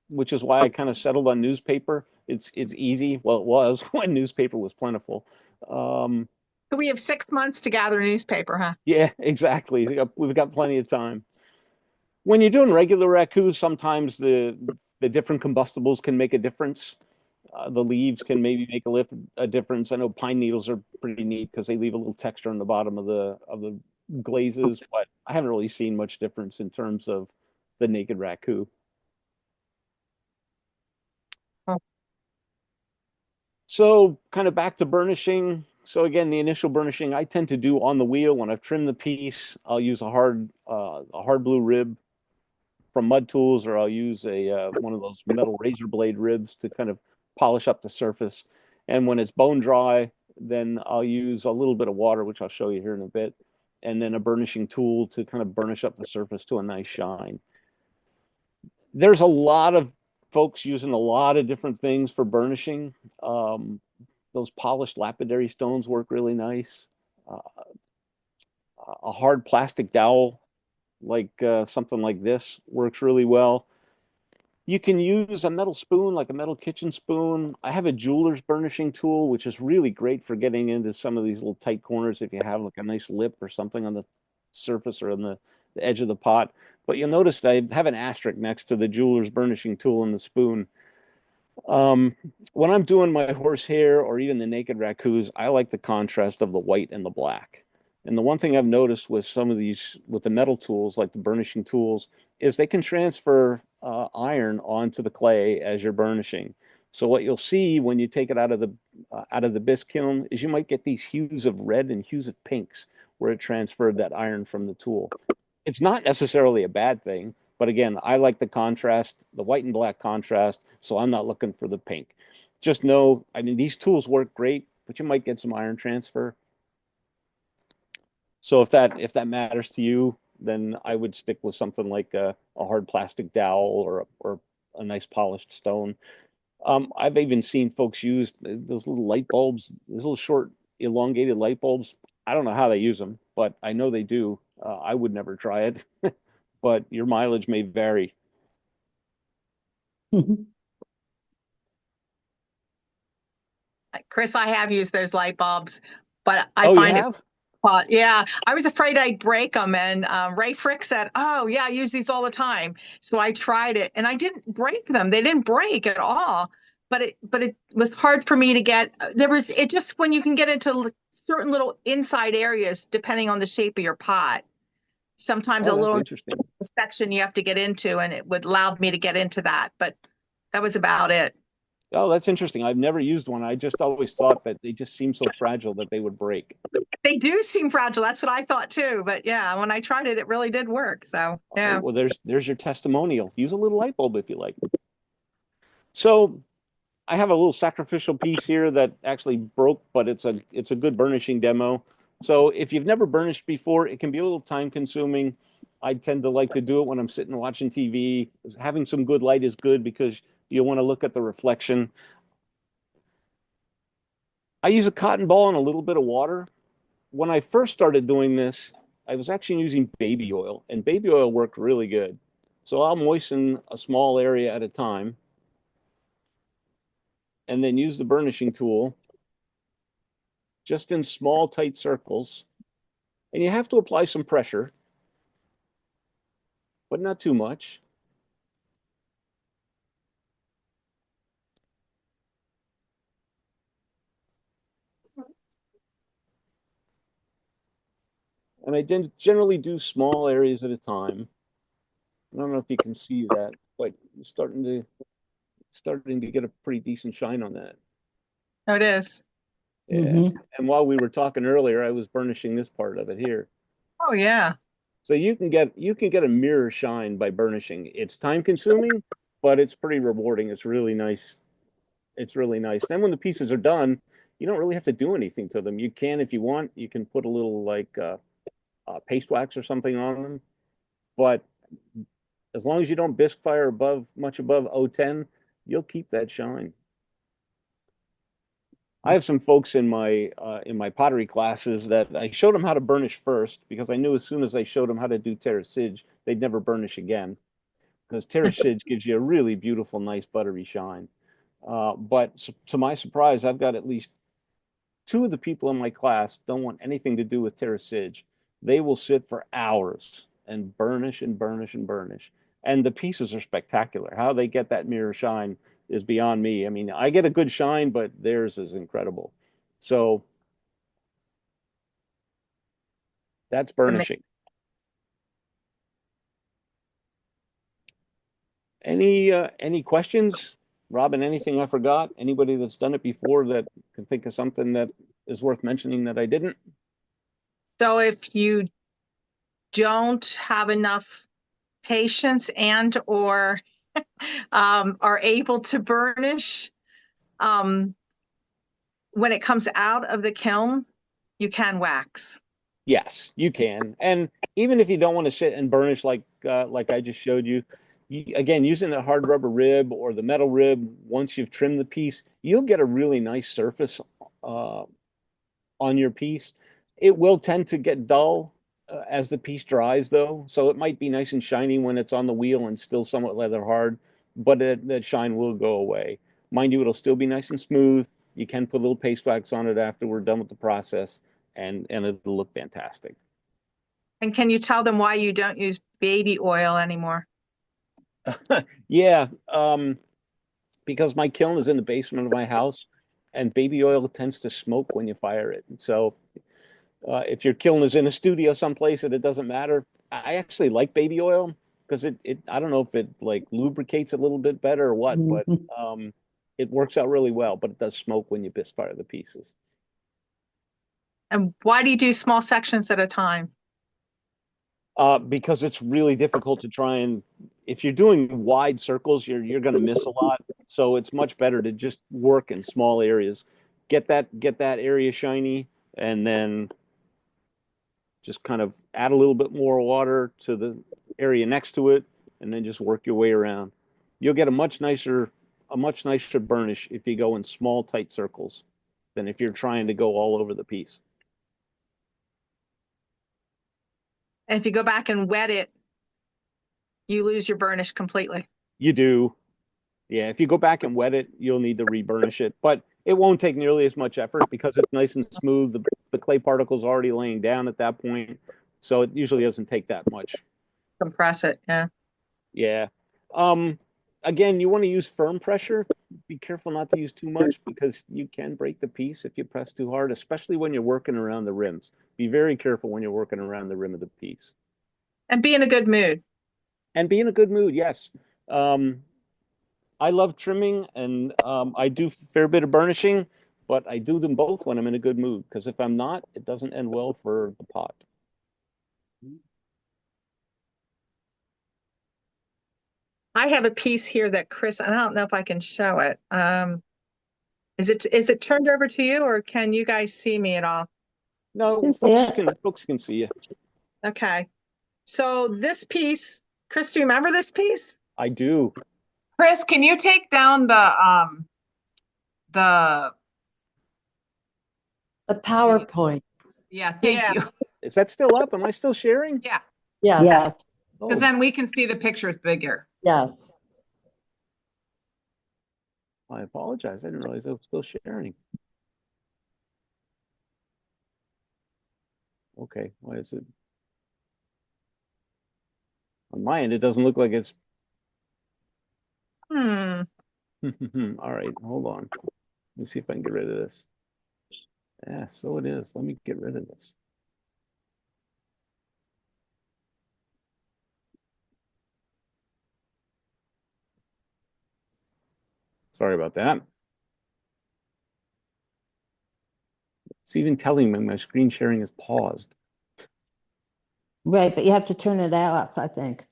which is why I kind of settled on newspaper. It's easy. Well, it was when newspaper was plentiful. Um, We have 6 months to gather newspaper, huh? yeah, exactly. We've got plenty of time. When you're doing regular raku, sometimes the different combustibles can make a difference. The leaves can maybe make a difference. I know pine needles are pretty neat because they leave a little texture on the bottom of the glazes, but I haven't really seen much difference in terms of the naked raku. So kind of back to burnishing. So again, the initial burnishing I tend to do on the wheel. When I've trimmed the piece, I'll use a hard blue rib from Mud Tools, or I'll use a one of those metal razor blade ribs to kind of polish up the surface. And when it's bone dry, then I'll use a little bit of water, which I'll show you here in a bit, and then a burnishing tool to kind of burnish up the surface to a nice shine. There's a lot of folks using a lot of different things for burnishing. Those polished lapidary stones work really nice. Uh, a hard plastic dowel, like something like this, works really well. You can use a metal spoon, like a metal kitchen spoon. I have a jeweler's burnishing tool, which is really great for getting into some of these little tight corners if you have like a nice lip or something on the surface or on the edge of the pot. But you'll notice I have an asterisk next to the jeweler's burnishing tool and the spoon. When I'm doing my horsehair or even the naked raccoons, I like the contrast of the white and the black. And the one thing I've noticed with some of these, with the metal tools, like the burnishing tools, is they can transfer iron onto the clay as you're burnishing. So what you'll see when you take it out of the bisque kiln is you might get these hues of red and hues of pinks where it transferred that iron from the tool. It's not necessarily a bad thing, but again, I like the contrast, the white and black contrast, so I'm not looking for the pink. Just know, I mean, these tools work great, but you might get some iron transfer. So if that matters to you, then I would stick with something like a hard plastic dowel or a nice polished stone. I've even seen folks use those little light bulbs, those little short elongated light bulbs. I don't know how they use them, but I know they do. I would never try it, but your mileage may vary. Chris, I have used those light bulbs, but I Oh, you find it. have? Yeah, I was afraid I'd break them, and Ray Frick said, "Oh, yeah, I use these all the time." So I tried it, and I didn't break them. They didn't break at all, but it was hard for me to get. There was it just when you can get into certain little inside areas, depending on the shape of your pot. Sometimes a Oh, that's little interesting. section you have to get into, and it would allow me to get into that, but that was about it. Oh, that's interesting. I've never used one. I just always thought that they just seem so fragile that they would break. They do seem fragile. That's what I thought too. But yeah, when I tried it, it really did work. So All right, yeah. well, there's your testimonial. Use a little light bulb if you like. So I have a little sacrificial piece here that actually broke, but it's a good burnishing demo. So if you've never burnished before, it can be a little time consuming. I tend to like to do it when I'm sitting watching TV. Having some good light is good because you want to look at the reflection. I use a cotton ball and a little bit of water. When I first started doing this, I was actually using baby oil, and baby oil worked really good. So I'll moisten a small area at a time and then use the burnishing tool just in small, tight circles. And you have to apply some pressure, but not too much. And I generally do small areas at a time. I don't know if you can see that, but it's starting to get a pretty decent shine on that. Oh, it is. Yeah. And while we were talking earlier, I was burnishing this part of it here. Oh yeah. So you can get a mirror shine by burnishing. It's time consuming, but it's pretty rewarding. It's really nice. It's really nice. Then when the pieces are done, you don't really have to do anything to them. You can, if you want, you can put a little like paste wax or something on them. But as long as you don't bisque fire much above 010, you'll keep that shine. I have some folks in my pottery classes that I showed them how to burnish first because I knew as soon as I showed them how to do terracige, they'd never burnish again because terracige gives you a really beautiful, nice buttery shine. But to my surprise, I've got at least two of the people in my class don't want anything to do with terracige. They will sit for hours and burnish and burnish and burnish. And the pieces are spectacular. How they get that mirror shine is beyond me. I mean, I get a good shine, but theirs is incredible. So that's burnishing. Any questions? Robin, anything I forgot? Anybody that's done it before that can think of something that is worth mentioning that I didn't? So if you don't have enough patience and or are able to burnish, when it comes out of the kiln, you can wax. Yes, you can. And even if you don't want to sit and burnish like I just showed you, again, using a hard rubber rib or the metal rib, once you've trimmed the piece, you'll get a really nice surface on your piece. It will tend to get dull as the piece dries, though. So it might be nice and shiny when it's on the wheel and still somewhat leather hard, but that shine will go away. Mind you, it'll still be nice and smooth. You can put a little paste wax on it after we're done with the process, and it'll look fantastic. And can you tell them why you don't use baby oil anymore? Yeah, because my kiln is in the basement of my house, and baby oil tends to smoke when you fire it. So if your kiln is in a studio someplace and it doesn't matter, I actually like baby oil because it I don't know if it like lubricates a little bit better or what, but it works out really well, but it does smoke when you fire the pieces. And why do you do small sections at a time? Because it's really difficult to try and, if you're doing wide circles, you're going to miss a lot. So it's much better to just work in small areas, get that area shiny, and then just kind of add a little bit more water to the area next to it, and then just work your way around. You'll get a much nicer burnish if you go in small, tight circles than if you're trying to go all over the piece. And if you go back and wet it, you lose your burnish completely. You do. Yeah, if you go back and wet it, you'll need to reburnish it, but it won't take nearly as much effort because it's nice and smooth. The clay particles are already laying down at that point, so it usually doesn't take that much. Compress it, yeah. Yeah. Again, you want to use firm pressure. Be careful not to use too much because you can break the piece if you press too hard, especially when you're working around the rims. Be very careful when you're working around the rim of the piece. And be in a good mood. And be in a good mood, yes. I love trimming and I do a fair bit of burnishing, but I do them both when I'm in a good mood because if I'm not, it doesn't end well for the pot. I have a piece here that Chris, I don't know if I can show it. Is it turned over to you or can you guys see me at all? No, folks can see you. Okay. So this piece, Chris, do you remember this piece? I do. Chris, can you take down the PowerPoint? Yeah, thank you. Is that still up? Am I still sharing? Yeah. Yes. Yeah. Because then we can see the pictures bigger. Yes. I apologize. I didn't realize I was still sharing. Okay, why is it? On my end, it doesn't look like it's. Hmm. All right, hold on. Let me see if I can get rid of this. Yeah, so it is. Let me get rid of this. Sorry about that. It's even telling me my screen sharing is paused. Right, but you have to turn it off, I think.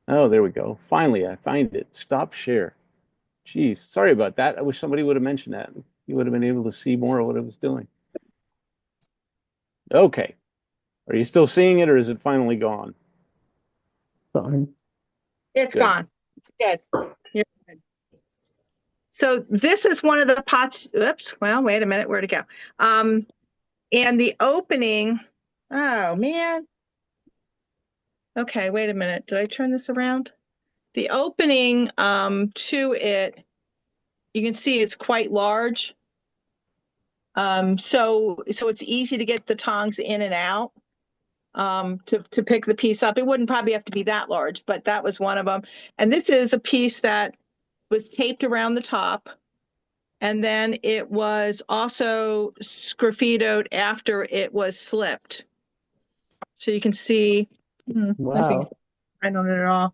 Oh, there we go. Finally, I find it. Stop share. Geez, sorry about that. I wish somebody would have mentioned that. You would have been able to see more of what I was doing. Okay. Are you still seeing it or is it finally gone? Gone. It's Good. gone. Good. You're good. So this is one of the pots. Oops. Well, wait a minute. Where'd it go? And the opening. Oh man. Okay, wait a minute. Did I turn this around? The opening to it, you can see it's quite large. So it's easy to get the tongs in and out to pick the piece up. It wouldn't probably have to be that large, but that was one of them. And this is a piece that was taped around the top. And then it was also graffitoed after it was slipped. So you can see, Wow. I don't know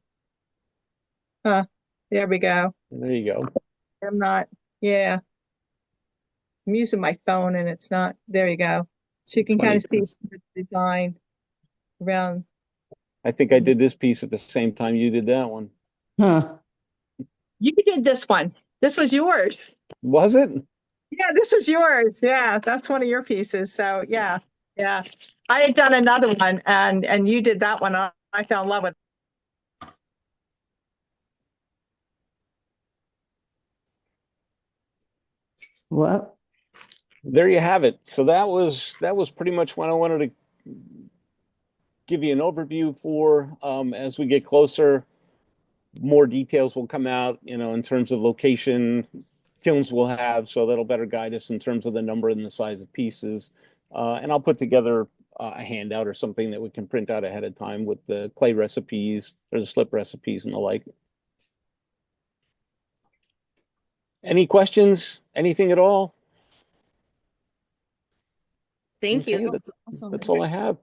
at all. There we go. There you go. I'm not, yeah. I'm using my phone and it's not, there you go. So you It's can kind funny of see 'cause the design around. I think I did this piece at the same time you did that one. Huh. You did this one. This was yours. Was it? Yeah, this was yours. Yeah, that's one of your pieces. So yeah, yeah. I had done another one and you did that one. I fell in love with. Well, there you have it. So that was pretty much what I wanted to give you an overview for. As we get closer, more details will come out, in terms of location, kilns we'll have, so that'll better guide us in terms of the number and the size of pieces. And I'll put together a handout or something that we can print out ahead of time with the clay recipes or the slip recipes and the like. Any questions? Anything at all? Thank Okay, you. that's all I have.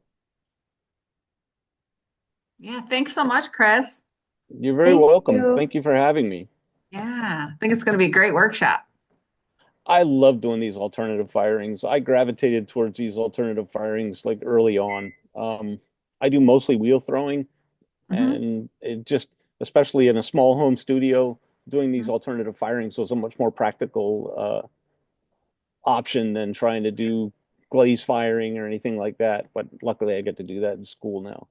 Yeah, thanks so much, Chris. You're very welcome. Thank you for having me. Yeah, I think it's going to be a great workshop. I love doing these alternative firings. I gravitated towards these alternative firings like early on. I do mostly wheel throwing, and it just, especially in a small home studio, doing these alternative firings was a much more practical option than trying to do glaze firing or anything like that. But luckily, I get to do that in school now.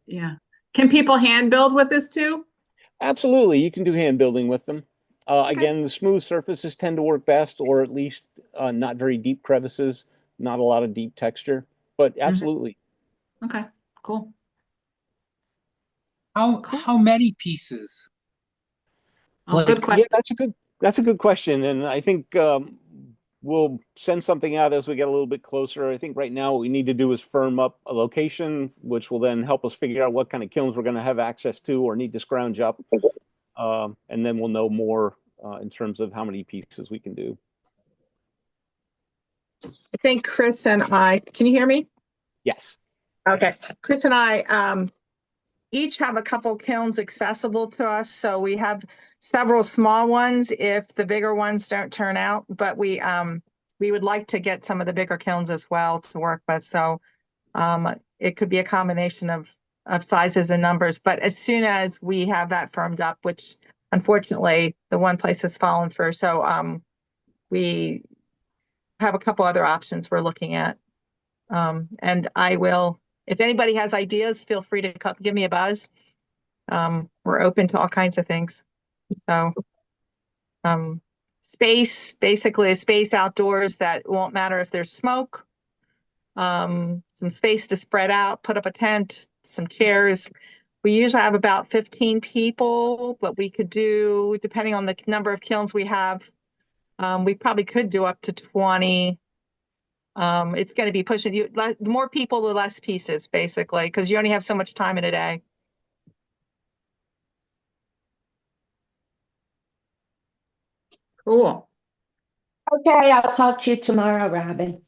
Yeah. Can people hand build with this too? Absolutely, you can do hand building with them. Again, the smooth surfaces tend to work best, or at least not very deep crevices, not a lot of deep texture, but absolutely. Okay, cool. How many pieces? Oh, good question. Yeah, that's a good question, and I think we'll send something out as we get a little bit closer. I think right now what we need to do is firm up a location, which will then help us figure out what kind of kilns we're going to have access to or need to scrounge up. And then we'll know more in terms of how many pieces we can do. I think Chris and I, can you hear me? Yes. Okay. Chris and I each have a couple kilns accessible to us. So we have several small ones if the bigger ones don't turn out, but we would like to get some of the bigger kilns as well to work with. So it could be a combination of sizes and numbers. But as soon as we have that firmed up, which unfortunately the one place has fallen through. So we have a couple other options we're looking at. And I will, if anybody has ideas, feel free to give me a buzz. We're open to all kinds of things. So space, basically a space outdoors that won't matter if there's smoke. Some space to spread out, put up a tent, some chairs. We usually have about 15 people, but we could do, depending on the number of kilns we have, we probably could do up to 20. It's going to be pushing you. The more people, the less pieces, basically, because you only have so much time in a day. Cool. okay, I'll talk to you tomorrow, Robin.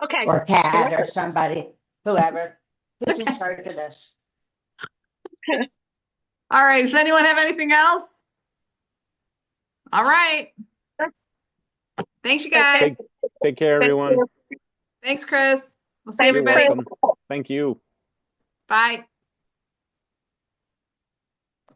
Okay. Or Tad or somebody, whoever. Who's in charge of this? All right. Does anyone have anything else? All right. Thanks, you guys. Take care, everyone. Thanks, Chris. We'll see You're everybody. welcome. Thank you. Bye.